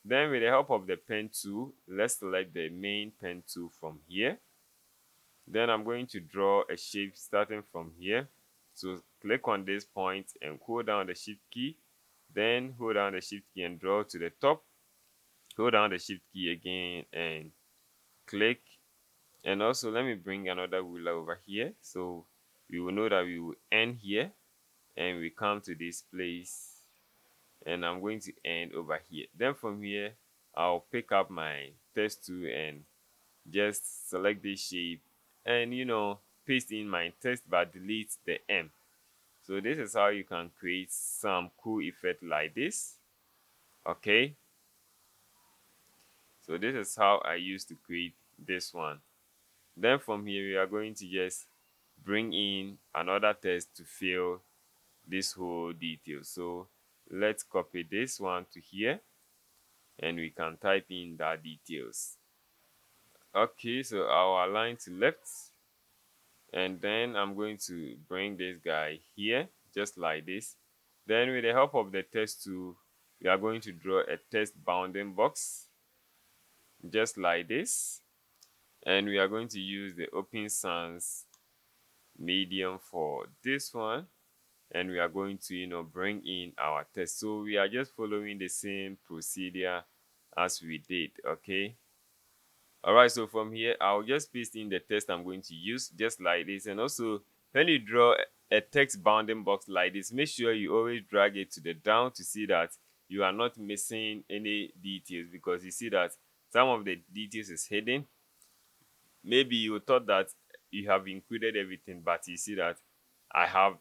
Then with the help of the pen tool, let's select the main pen tool from here. Then I'm going to draw a shape starting from here. So click on this point and hold down the shift key, then hold down the shift key and draw to the top. Hold down the shift key again and click. And also let me bring another ruler over here, so we will know that we will end here and we come to this place, and I'm going to end over here. Then from here, I'll pick up my text tool and just select this shape and paste in my text but delete the M. So this is how you can create some cool effect like this. Okay, so this is how I used to create this one. Then from here, we are going to just bring in another text to fill this whole detail. So let's copy this one to here and we can type in that details. Okay, so I'll align to left, and then I'm going to bring this guy here just like this. Then with the help of the text tool, we are going to draw a text bounding box just like this, and we are going to use the Open Sans medium for this one, and we are going to bring in our text. So we are just following the same procedure as we did. Okay, all right, so from here I'll just paste in the text I'm going to use just like this. And also, when you draw a text bounding box like this, make sure you always drag it to the down to see that you are not missing any details, because you see that some of the details is hidden. Maybe you thought that you have included everything, but you see that I have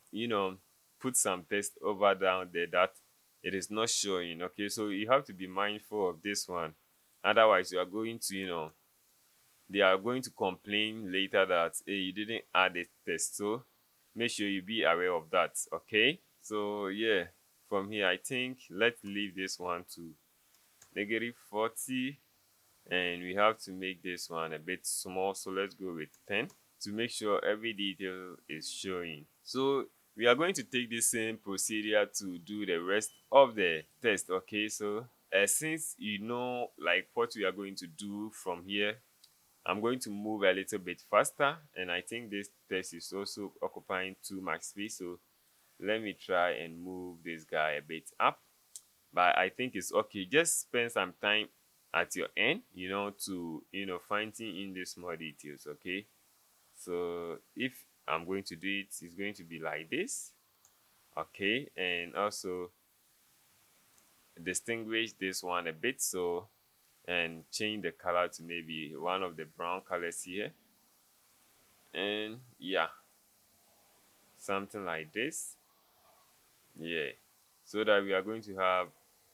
put some text over down there that it is not showing. Okay, so you have to be mindful of this one, otherwise you are going to they are going to complain later that, hey, you didn't add a text. So make sure you be aware of that. Okay, so yeah, from here I think let's leave this one to -40, and we have to make this one a bit small, so let's go with 10 to make sure every detail is showing. So we are going to take the same procedure to do the rest of the test. Okay, so since you know like what we are going to do from here, I'm going to move a little bit faster, and I think this text is also occupying too much space, so let me try and move this guy a bit up. But I think it's okay. Just spend some time at your end to fine tune in the small details. Okay, so if I'm going to do it, it's going to be like this. Okay, and also distinguish this one a bit, so and change the color to maybe one of the brown colors here, and yeah, something like this. Yeah, so that we are going to have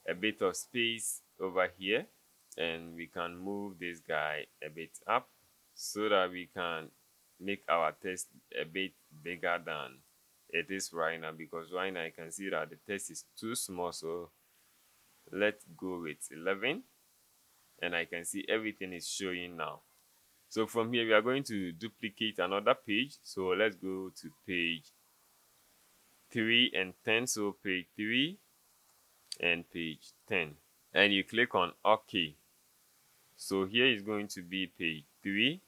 a bit of space over here, and we can move this guy a bit up so that we can make our text a bit bigger than it is right now, because right now I can see that the text is too small. So let's go with 11, and I can see everything is showing now. So from here we are going to duplicate another page. So let's go to page 3 and 10. So page 3 and page 10, and you click on OK. So here is going to be page 3,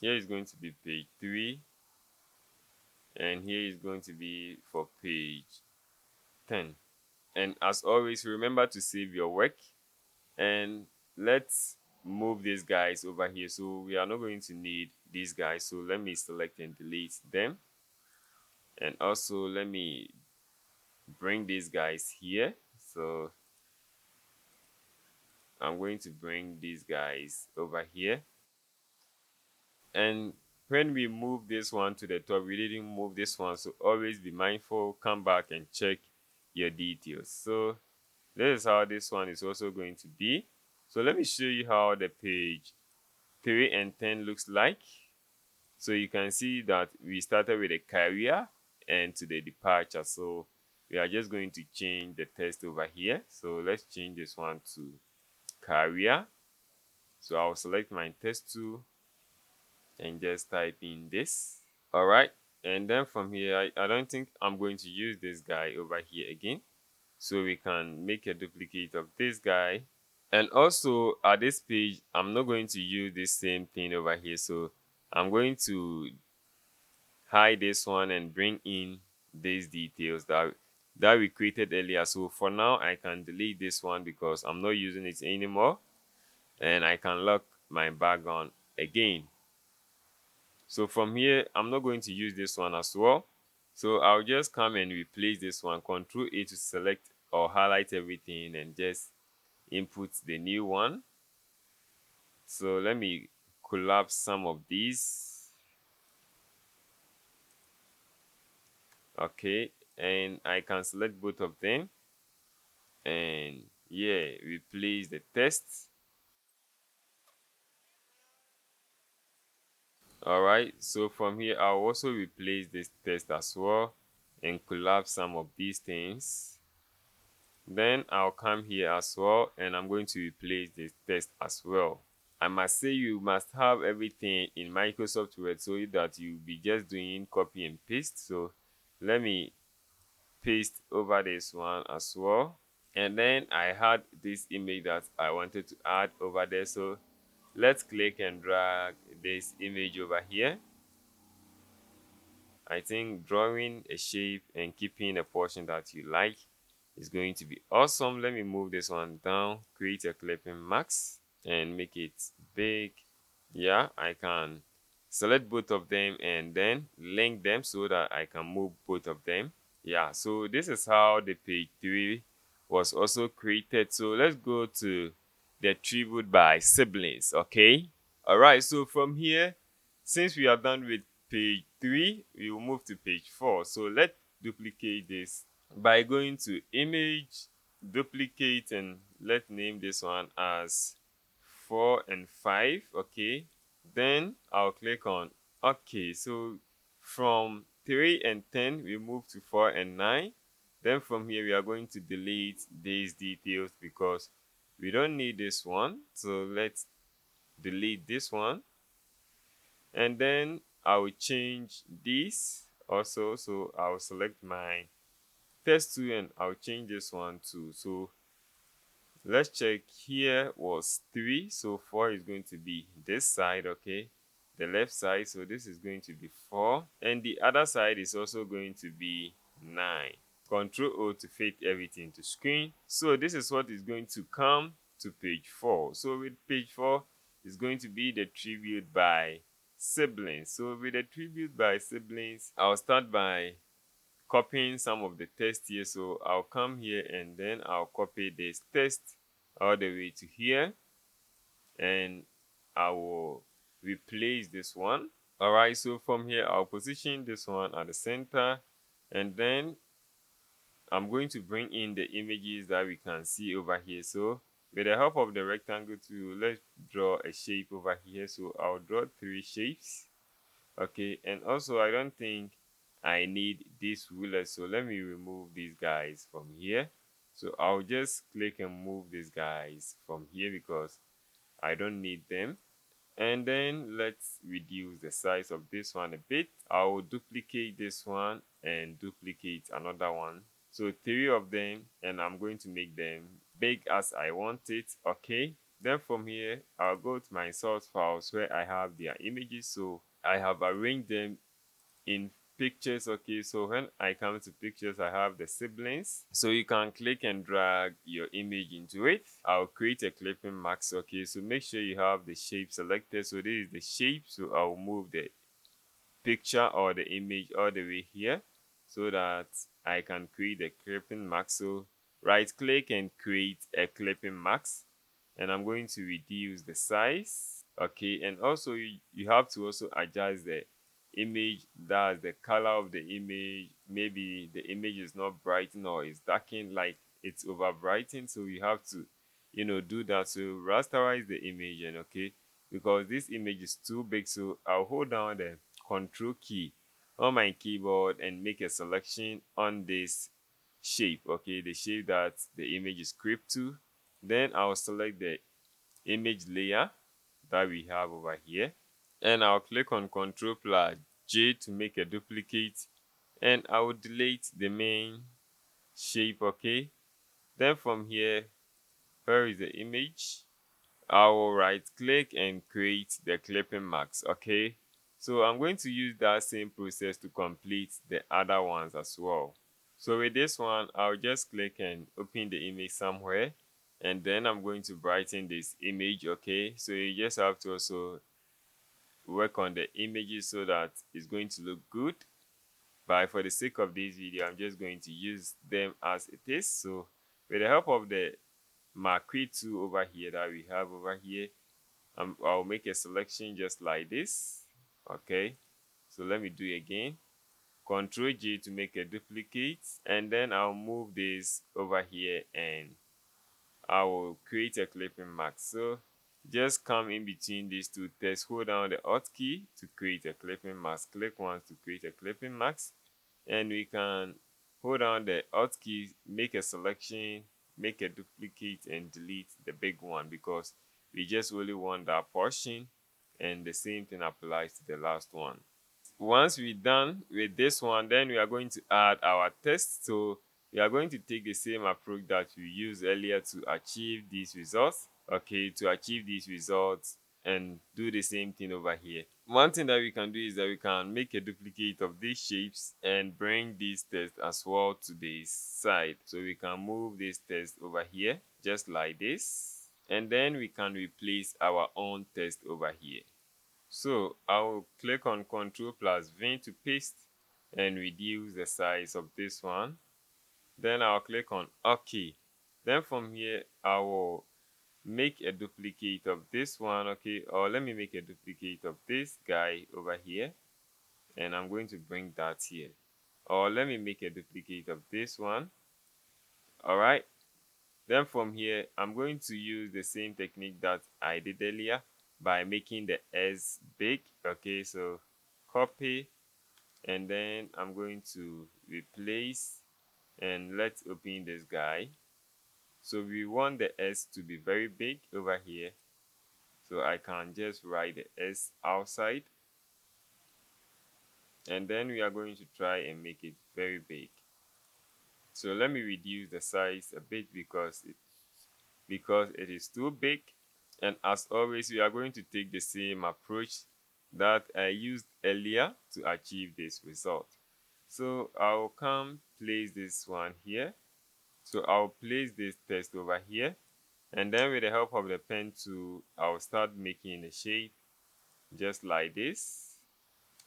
here is going to be page 3, and here is going to be for page 10. And as always, remember to save your work, and let's move these guys over here. So we are not going to need these guys, so let me select and delete them. And also let me bring these guys here. So I'm going to bring these guys over here. And when we move this one to the top, we didn't move this one, so always be mindful, come back and check your details. So this is how this one is also going to be. So let me show you how the page 3 and 10 looks like. So you can see that we started with a career and to the departure. So we are just going to change the text over here. So let's change this one to career. So I'll select my text tool and just type in this. All right, and then from here I don't think I'm going to use this guy over here again, so we can make a duplicate of this guy. And also at this page I'm not going to use this same thing over here, so I'm going to hide this one and bring in these details that we created earlier. So for now I can delete this one because I'm not using it anymore, and I can lock my background again. So from here, I'm not going to use this one as well. So I'll just come and replace this one, Ctrl A to select or highlight everything and just input the new one. So let me collapse some of these. Okay, and I can select both of them, and yeah, replace the text. All right, so from here I'll also replace this text as well and collapse some of these things. Then I'll come here as well and I'm going to replace this text as well. I must say you must have everything in Microsoft Word so that you'll be just doing copy and paste. So let me paste over this one as well. And then I had this image that I wanted to add over there. So let's click and drag this image over here. I think drawing a shape and keeping a portion that you like is going to be awesome. Let me move this one down, create a clipping max and make it big. Yeah, I can select both of them and then link them so that I can move both of them. Yeah, so this is how the page 3 was also created. So let's go to the attribute by siblings. Okay, all right, so from here, since we are done with page 3, we will move to page 4. So let's duplicate this by going to image, duplicate, and let's name this one as 4 and 5. Okay, then I'll click on okay. So from 3 and 10 we move to 4 and 9. Then from here we are going to delete these details because we don't need this one. So let's delete this one, and then I will change this also. So I'll select my test 2 and I'll change this one too. So let's check. Here was 3, so 4 is going to be this side. Okay, the left side, so this is going to be 4 and the other side is also going to be 9. Control O to fit everything to screen. So this is what is going to come to page 4. So with page 4 is going to be the tribute by siblings. So with the tribute by siblings, I'll start by copying some of the text here. So I'll come here and then I'll copy this text all the way to here and I will replace this one. All right, so from here I'll position this one at the center, and then I'm going to bring in the images that we can see over here. So with the help of the rectangle tool, let's draw a shape over here. So I'll draw 3 shapes. Okay, and also I don't think I need this ruler, so let me remove these guys from here. So I'll just click and move these guys from here because I don't need them. And then let's reduce the size of this one a bit. I will duplicate this one and duplicate another one. So 3 of them, and I'm going to make them big as I want it. Okay, then from here I'll go to my source files where I have their images. So I have arranged them in pictures. Okay, so when I come to pictures, I have the siblings, so you can click and drag your image into it. I'll create a clipping max. Okay, so make sure you have the shape selected. So this is the shape, so I'll move the picture or the image all the way here so that I can create a clipping max. So right click and create a clipping max, and I'm going to reduce the size. Okay, and also you have to also adjust the image, that's the color of the image. Maybe the image is not brightened or it's darkened, like it's over brightened, so you have to do that. So rasterize the image, and okay, because this image is too big, so I'll hold down the control key on my keyboard and make a selection on this shape. Okay, the shape that the image is cropped to. Then I'll select the image layer that we have over here, and I'll click on Ctrl plus J to make a duplicate, and I will delete the main shape. Okay, then from here, where is the image? I will right click and create the clipping max. Okay, so I'm going to use that same process to complete the other ones as well. So with this one, I'll just click and open the image somewhere, and then I'm going to brighten this image. Okay, so you just have to also work on the images so that it's going to look good. But for the sake of this video, I'm just going to use them as it is. So with the help of the marquee tool over here that we have over here, I'll make a selection just like this. Okay, so let me do it again. Ctrl J to make a duplicate, and then I'll move this over here and I will create a clipping mask. So just come in between these two tests, hold down the Alt key to create a clipping mask. Click once to create a clipping mask, and we can hold down the Alt key, make a selection, make a duplicate, and delete the big one because we just only want that portion, and the same thing applies to the last one. Once we're done with this one, then we are going to add our text. So we are going to take the same approach that we used earlier to achieve these results. Okay, to achieve these results and do the same thing over here. One thing that we can do is that we can make a duplicate of these shapes and bring this text as well to this side. So we can move this text over here just like this, and then we can replace our own text over here. So I'll click on Ctrl plus V to paste and reduce the size of this one. Then I'll click on OK. Then from here, I will make a duplicate of this one, okay? Or let me make a duplicate of this guy over here. And I'm going to bring that here. Or let me make a duplicate of this one. All right. Then from here, I'm going to use the same technique that I did earlier by making the S big. Okay, so copy, and then I'm going to replace, and let's open this guy. So we want the S to be very big over here. So I can just write the S outside. And then we are going to try and make it very big. So let me reduce the size a bit because it is too big. And as always, we are going to take the same approach that I used earlier to achieve this result. So I'll come place this one here. So I'll place this text over here. And then with the help of the pen tool, I'll start making a shape just like this.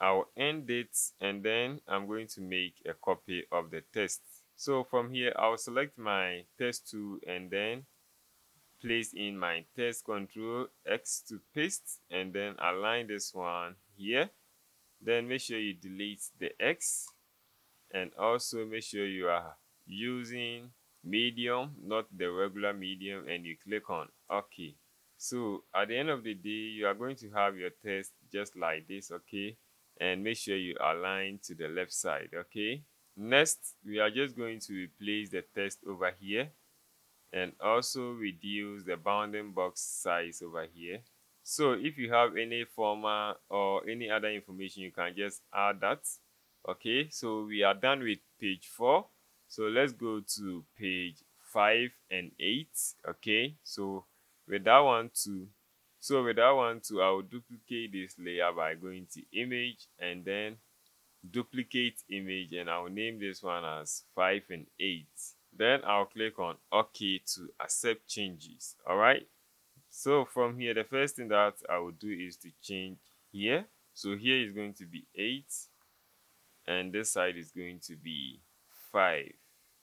I'll end it, and then I'm going to make a copy of the text. So from here, I'll select my text tool and then place in my text, Ctrl X to paste, and then align this one here. Then make sure you delete the X, and also make sure you are using medium, not the regular medium, and you click on OK. So at the end of the day, you are going to have your text just like this, okay? And make sure you align to the left side, okay? Next, we are just going to replace the text over here and also reduce the bounding box size over here. So if you have any format or any other information, you can just add that. Okay, so we are done with page 4. So let's go to page 5 and 8. Okay, so with that one too, I will duplicate this layer by going to image and then duplicate image, and I'll name this one as 5 and 8. Then I'll click on OK to accept changes. All right. So from here, the first thing that I will do is to change here. So here is going to be 8, and this side is going to be 5.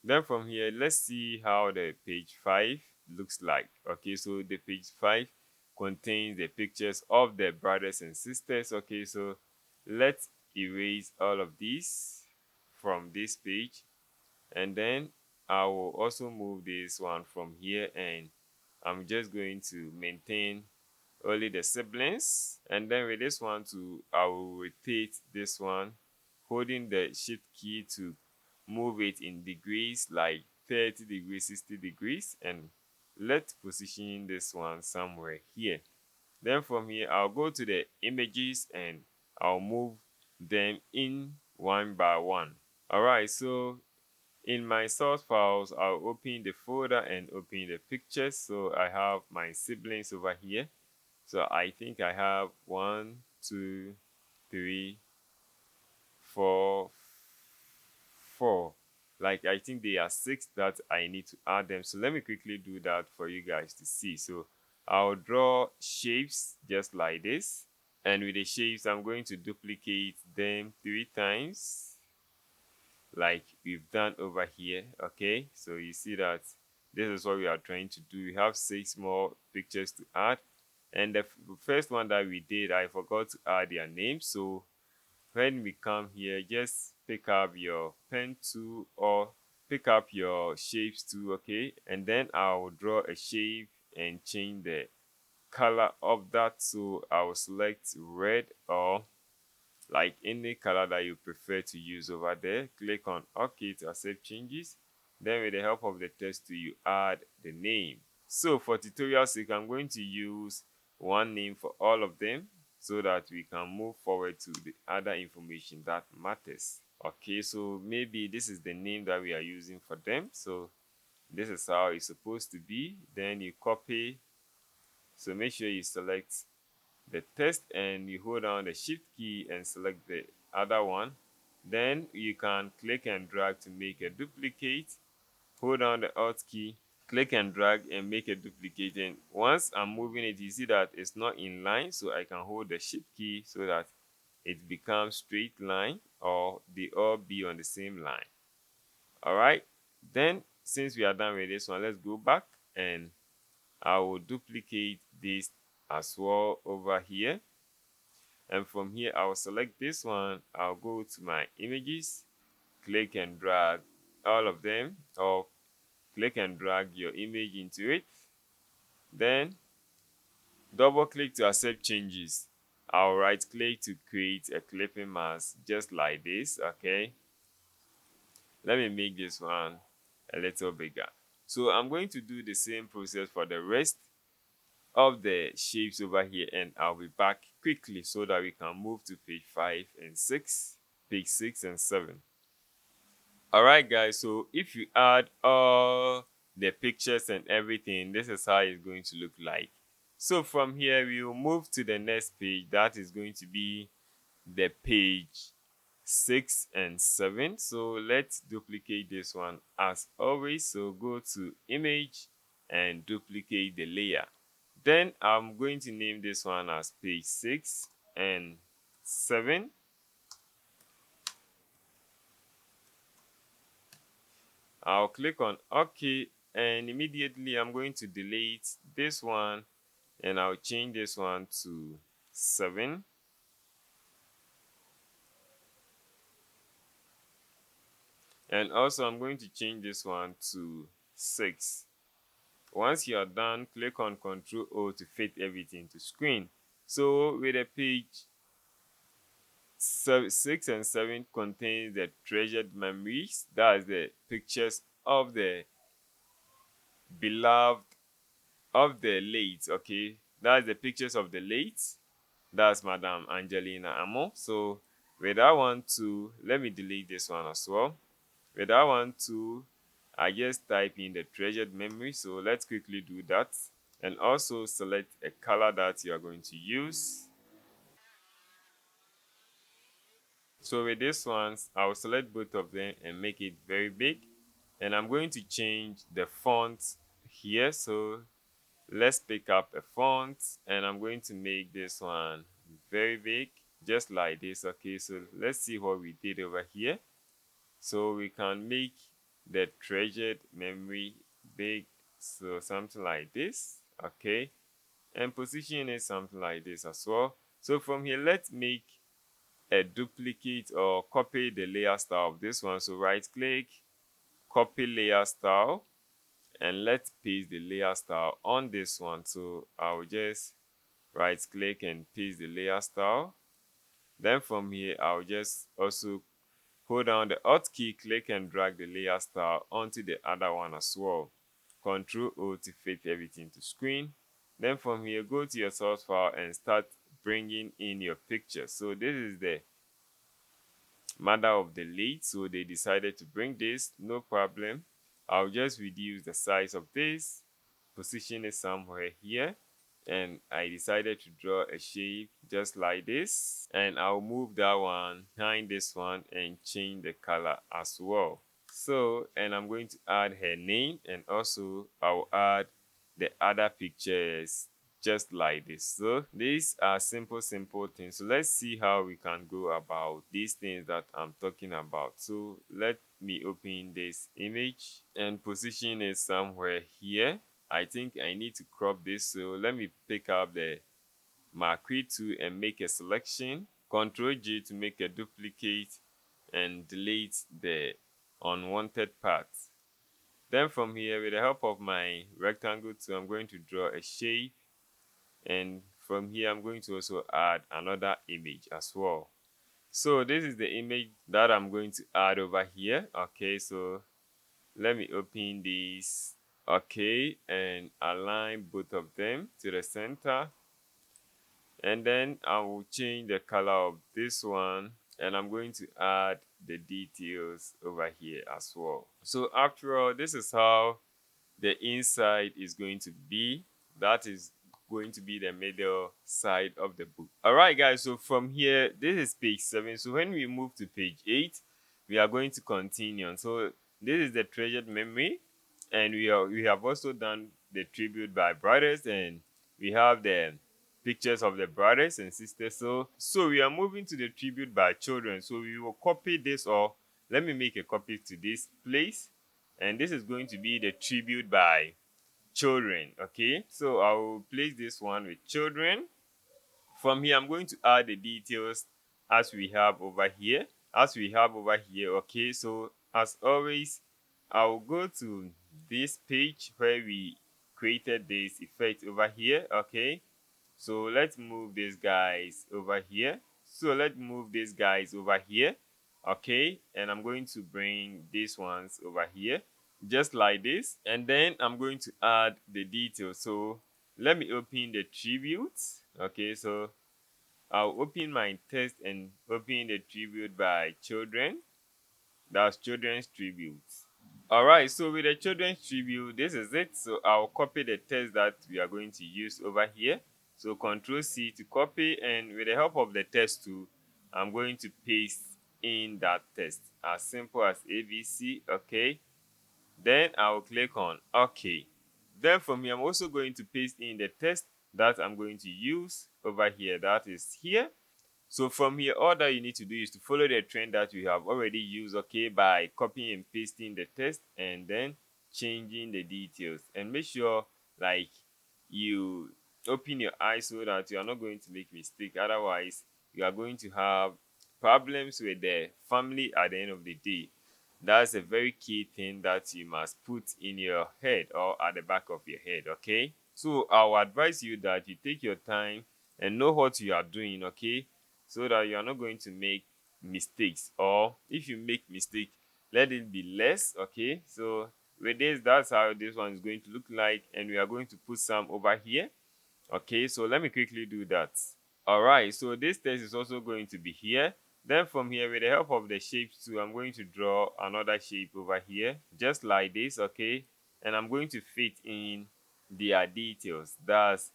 Then from here, let's see how the page 5 looks like. Okay, so the page 5 contains the pictures of the brothers and sisters. Okay, so let's erase all of these from this page, and then I will also move this one from here, and I'm just going to maintain only the siblings. And then with this one too, I will rotate this one, holding the shift key to move it in degrees, like 30 degrees, 60 degrees, and let's position this one somewhere here. Then from here, I'll go to the images and I'll move them in one by one. All right, so in my source files, I'll open the folder and open the pictures. So I have my siblings over here. So I think I have 1, 2, 3, 4, 4. Like I think there are 6 that I need to add them. So let me quickly do that for you guys to see. So I'll draw shapes just like this. And with the shapes, I'm going to duplicate them 3 times, like we've done over here. Okay, so you see that this is what we are trying to do. We have 6 more pictures to add, and the first one that we did, I forgot to add their name. So when we come here, just pick up your pen tool or pick up your shapes tool, okay, and then I'll draw a shape and change the color of that. So I'll select red or like any color that you prefer to use over there. Click on OK to accept changes. Then with the help of the text tool, you add the name. So for tutorial sake, I'm going to use one name for all of them so that we can move forward to the other information that matters. Okay, so maybe this is the name that we are using for them. So this is how it's supposed to be. Then you copy. So make sure you select the text and you hold down the shift key and select the other one. Then you can click and drag to make a duplicate. Hold down the alt key, click and drag and make a duplicate. And once I'm moving it, you see that it's not in line, so I can hold the shift key so that it becomes straight line, or they all be on the same line. All right, then since we are done with this one, let's go back and I will duplicate this as well over here. And from here, I will select this one. I'll go to my images, click and drag all of them, or click and drag your image into it. Then double click to accept changes. I'll right click to create a clipping mask just like this. Okay, let me make this one a little bigger. So I'm going to do the same process for the rest of the shapes over here, and I'll be back quickly so that we can move to page 5 and 6, page 6 and 7. All right, guys, so if you add all the pictures and everything, this is how it's going to look like. So from here, we will move to the next page. That is going to be the page 6 and 7. So let's duplicate this one as always. So go to image and duplicate the layer. Then I'm going to name this one as page 6 and 7. I'll click on OK, and immediately I'm going to delete this one and I'll change this one to 7. And also I'm going to change this one to 6. Once you're done, click on Ctrl O to fit everything to screen. So with the page 6 and 7 contains the treasured memories. That's the pictures of the beloved of the late. Okay, that's the pictures of the late. That's Madam Angelina Amo. So with that one too, let me delete this one as well. With that one too, I just type in the treasured memory. So let's quickly do that. And also select a color that you are going to use. So with this one, I will select both of them and make it very big. And I'm going to change the font here. So let's pick up a font and I'm going to make this one very big, just like this. Okay, so let's see what we did over here. So we can make the treasured memory big, so something like this. Okay, and position it something like this as well. So from here, let's make a duplicate or copy the layer style of this one. So right click, copy layer style, and let's paste the layer style on this one. So I'll just right click and paste the layer style. Then from here, I'll just also hold down the alt key, click and drag the layer style onto the other one as well. Ctrl O to fit everything to screen. Then from here, go to your source file and start bringing in your picture. So this is the mother of the lead, so they decided to bring this. No problem. I'll just reduce the size of this, position it somewhere here, and I decided to draw a shape just like this, and I'll move that one behind this one and change the color as well. So, and I'm going to add her name, and also I'll add the other pictures just like this. So these are simple things. So let's see how we can go about these things that I'm talking about. So let me open this image and position it somewhere here. I think I need to crop this, so let me pick up the marquee tool and make a selection. Ctrl J to make a duplicate and delete the unwanted part. Then from here, with the help of my rectangle tool, I'm going to draw a shape, and from here I'm going to also add another image as well. So this is the image that I'm going to add over here. Okay, so let me open this. Okay, and align both of them to the center, and then I will change the color of this one, and I'm going to add the details over here as well. So after all, this is how the inside is going to be. That is going to be the middle side of the book. All right, guys, so from here, this is page 7. So when we move to page 8, we are going to continue. So this is the treasured memory, and we have also done the tribute by brothers, and we have the pictures of the brothers and sisters. So we are moving to the tribute by children. So we will copy this, or let me make a copy to this place, and this is going to be the tribute by children. Okay, so I will place this one with children. From here, I'm going to add the details as we have over here. Okay, so as always, I will go to this page where we created this effect over here. Okay, so let's move these guys over here. Okay, and I'm going to bring these ones over here, just like this. And then I'm going to add the details. So let me open the tributes. Okay, so I'll open my text and open the tribute by children. That's children's tributes. All right, so with the children's tribute, this is it. So I'll copy the text that we are going to use over here. So Ctrl C to copy, and with the help of the text tool, I'm going to paste in that text, as simple as ABC. Okay, then I'll click on OK. Then from here, I'm also going to paste in the text that I'm going to use over here, that is here. So from here, all that you need to do is to follow the trend that we have already used, okay, by copying and pasting the text and then changing the details. And make sure, like, you open your eyes so that you are not going to make mistake. Otherwise, you are going to have problems with the family at the end of the day. That's a very key thing that you must put in your head or at the back of your head, okay? So I will advise you that you take your time and know what you are doing, okay? So that you are not going to make mistakes, or if you make mistake, let it be less. Okay, so with this, that's how this one is going to look like, and we are going to put some over here. Okay, so let me quickly do that. All right, so this text is also going to be here. Then from here, with the help of the shapes too, I'm going to draw another shape over here, just like this. Okay, and I'm going to fit in their details. That's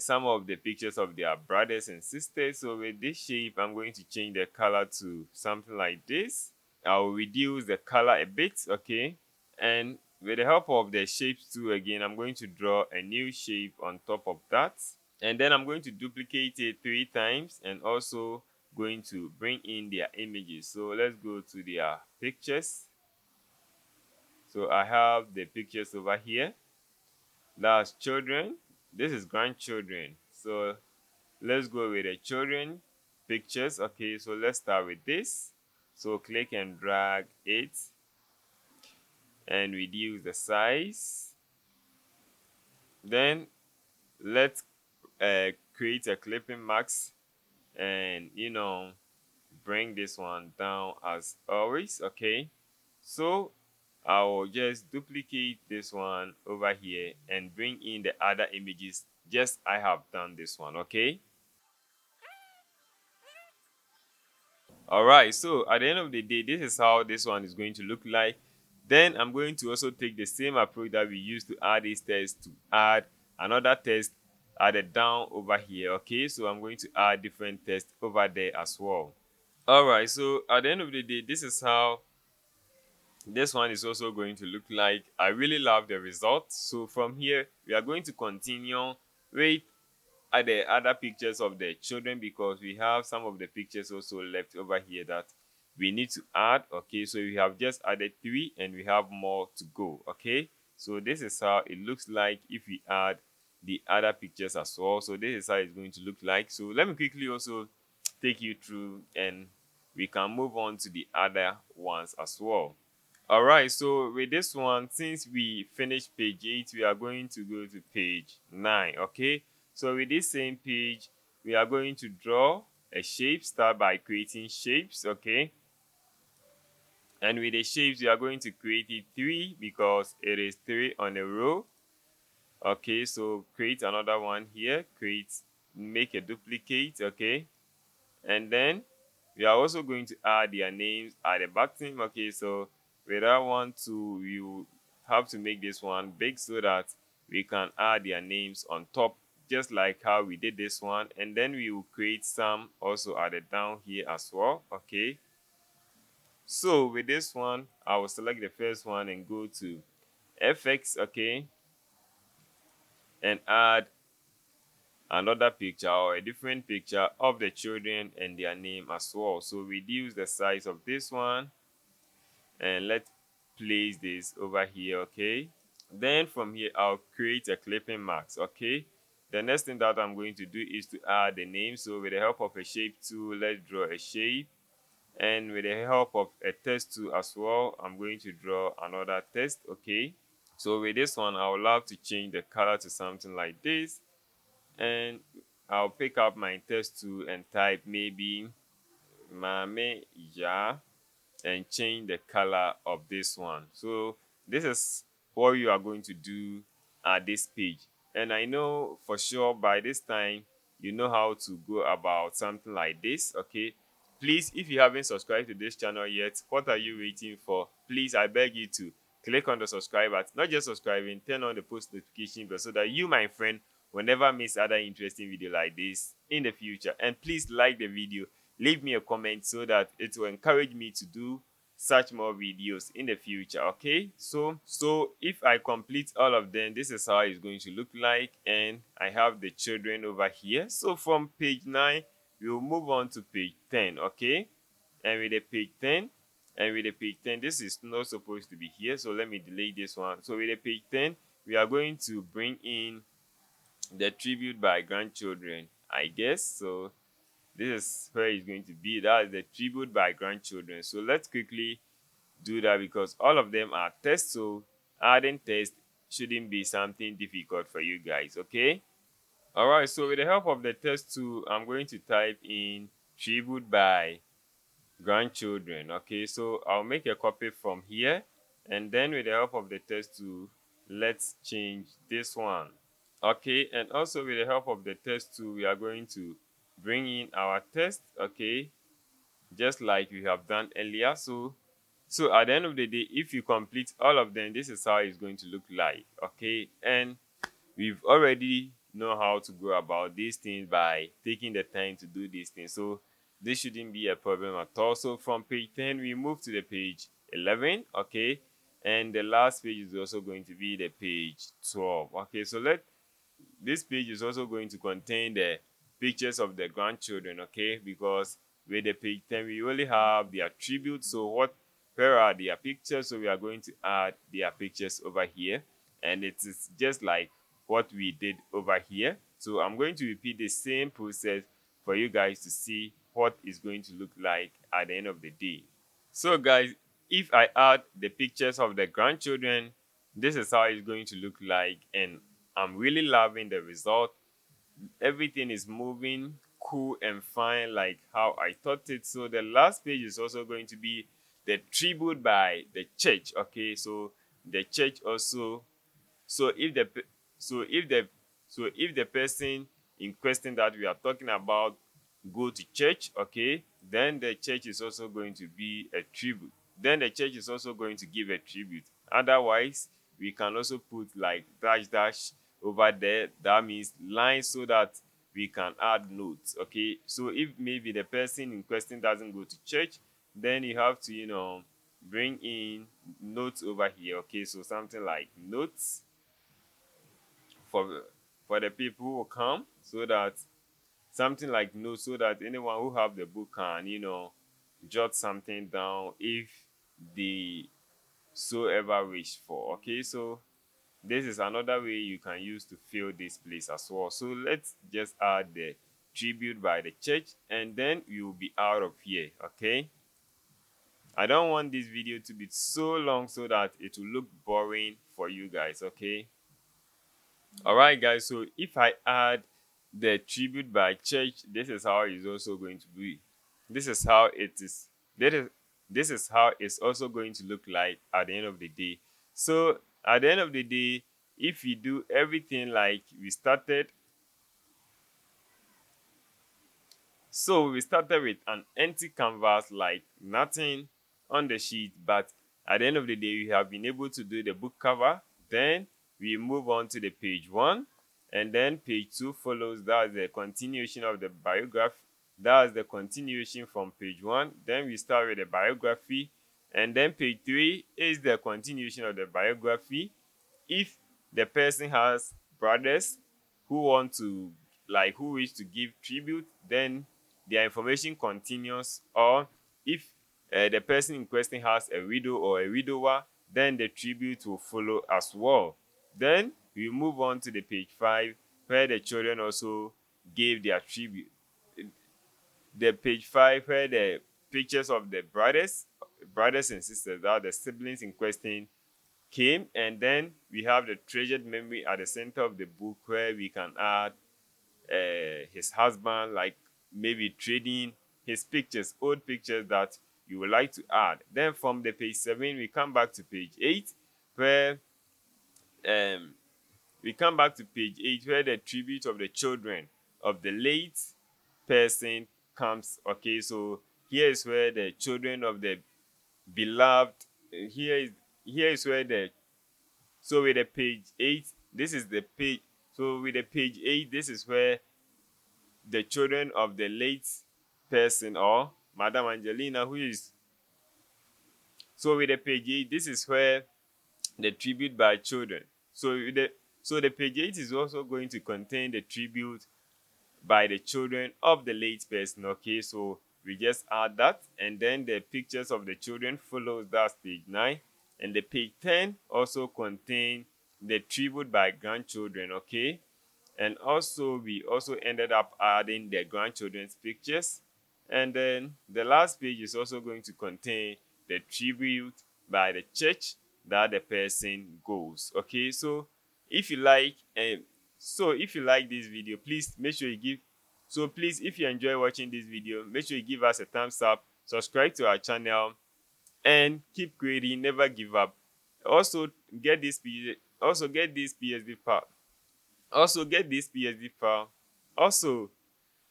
some of the pictures of their brothers and sisters. So with this shape, I'm going to change the color to something like this. I'll reduce the color a bit, okay? And with the help of the shapes tool again, I'm going to draw a new shape on top of that. And then I'm going to duplicate it 3 times, and also going to bring in their images. So let's go to their pictures. So I have the pictures over here. That's children. This is grandchildren. So let's go with the children pictures. Okay, so let's start with this. So click and drag it and reduce the size. Then let's create a clipping mask, and bring this one down as always. Okay, so I will just duplicate this one over here and bring in the other images just I have done this one. Okay, all right, so at the end of the day, this is how this one is going to look like. Then I'm going to also take the same approach that we used to add this text to add another text added down over here. Okay, so I'm going to add different text over there as well. All right, so at the end of the day, this is how this one is also going to look like. I really love the result. So from here, we are going to continue with the other pictures of the children, because we have some of the pictures also left over here that we need to add. Okay, so we have just added 3 and we have more to go. Okay, so this is how it looks like if we add the other pictures as well. So this is how it's going to look like. So let me quickly also take you through and we can move on to the other ones as well. All right, so with this one, since we finished page 8, we are going to go to page 9. Okay, so with this same page, we are going to draw a shape. Start by creating shapes. Okay, and with the shapes, we are going to create it 3 because it is 3 on a row. Okay, so create another one here. Make a duplicate. Okay, and then we are also going to add their names at the bottom. Okay, so with that one too, you have to make this one big so that we can add their names on top, just like how we did this one. And then we will create some also at the down here as well. Okay, so with this one, I will select the first one and go to FX. Okay, and add another picture or a different picture of the children and their name as well. So reduce the size of this one and let's place this over here. Okay, then from here I'll create a clipping marks. Okay, the next thing that I'm going to do is to add the name. So with the help of a shape tool, let's draw a shape, and with the help of a text tool as well, I'm going to draw another text. Okay, so with this one I would love to change the color to something like this, and I'll pick up my text tool and type maybe Mame Ya and change the color of this one. So this is what you are going to do at this page. And I know for sure by this time you know how to go about something like this. Okay, please, if you haven't subscribed to this channel yet, what are you waiting for? Please, I beg you to click on the subscribe button. Not just subscribing, turn on the post notification bell so that you, my friend, will never miss other interesting video like this in the future. And please like the video, leave me a comment so that it will encourage me to do such more videos in the future. Okay, so if I complete all of them, this is how it's going to look like, and I have the children over here. So from page 9 we'll move on to page 10. Okay, and with the page 10, this is not supposed to be here, so let me delete this one. So with the page 10 we are going to bring in the tribute by grandchildren, I guess. So this is where it's going to be. That is the tribute by grandchildren. So let's quickly do that because all of them are tests. So adding text shouldn't be something difficult for you guys. Okay, all right, so with the help of the test tool, I'm going to type in tribute by grandchildren. Okay, so I'll make a copy from here, and then with the help of the test tool, let's change this one. Okay, and also with the help of the test tool, we are going to bring in our test. Okay, just like we have done earlier. So at the end of the day, if you complete all of them, this is how it's going to look like. Okay, and we've already know how to go about these things by taking the time to do these things, so this shouldn't be a problem at all. So from page 10 we move to the page 11. Okay, and the last page is also going to be the page 12. Okay, so this page is also going to contain the pictures of the grandchildren. Okay, because with the page 10 we only have the attributes. So where are their pictures? So we are going to add their pictures over here, and it is just like what we did over here. So I'm going to repeat the same process for you guys to see what is going to look like at the end of the day. So guys, if I add the pictures of the grandchildren, this is how it's going to look like, and I'm really loving the result. Everything is moving cool and fine like how I thought it. So the last page is also going to be the tribute by the church. Okay, so the church also, so if the so if the so if the person in question that we are talking about go to church, okay, then the church is also going to be a tribute. Then the church is also going to give a tribute. Otherwise, we can also put like dash dash over there. That means lines so that we can add notes. Okay, so if maybe the person in question doesn't go to church, then you have to bring in notes over here. Okay, so something like notes for the people who come, so that something like notes, so that anyone who have the book can jot something down if they so ever wish for. Okay, so this is another way you can use to fill this place as well. So let's just add the tribute by the church, and then we will be out of here. Okay, I don't want this video to be so long so that it will look boring for you guys. Okay, all right guys, so if I add the tribute by church, this is how it's also going to be. This is how it is. This is how it's also going to look like at the end of the day. So at the end of the day, if you do everything like we started, so we started with an empty canvas, like nothing on the sheet, but at the end of the day, we have been able to do the book cover. Then we move on to the page 1, and then page 2 follows. That's the continuation of the biography. That's the continuation from page 1. Then we start with the biography, and then page 3 is the continuation of the biography. If the person has brothers who want to, like, who wish to give tribute, then their information continues. Or if the person in question has a widow or a widower, then the tribute will follow as well. Then we move on to the page 5, where the children also gave their tribute. The page 5, where the pictures of the brothers and sisters, that are the siblings in question, came, and then we have the treasured memory at the center of the book, where we can add his husband, like maybe trading his pictures, old pictures that you would like to add. Then from the page 7, we come back to page 8, where the tribute of the children of the late person comes. Okay, so here is where the children of the beloved, here is where the, so with the page 8, this is the page. So with the page 8, this is where the children of the late person, or Madam Angelina, who is, so with the page 8, this is where the tribute by children. So the page 8 is also going to contain the tribute by the children of the late person. Okay, so we just add that, and then the pictures of the children follows. That's page 9. And the page 10 also contain the tribute by grandchildren. Okay, and also we also ended up adding the grandchildren's pictures. And then the last page is also going to contain the tribute by the church that the person goes. Okay, so if you like this video, please make sure you give, so please, if you enjoy watching this video, make sure you give us a thumbs up, subscribe to our channel, and keep creating, never give up. Also get this PSD file. Also get this PSD file. Also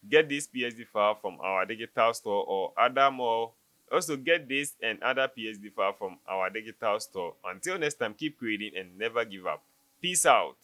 get this PSD file from our digital store or other more. Also get this and other PSD file from our digital store. Until next time, keep creating and never give up. Peace out.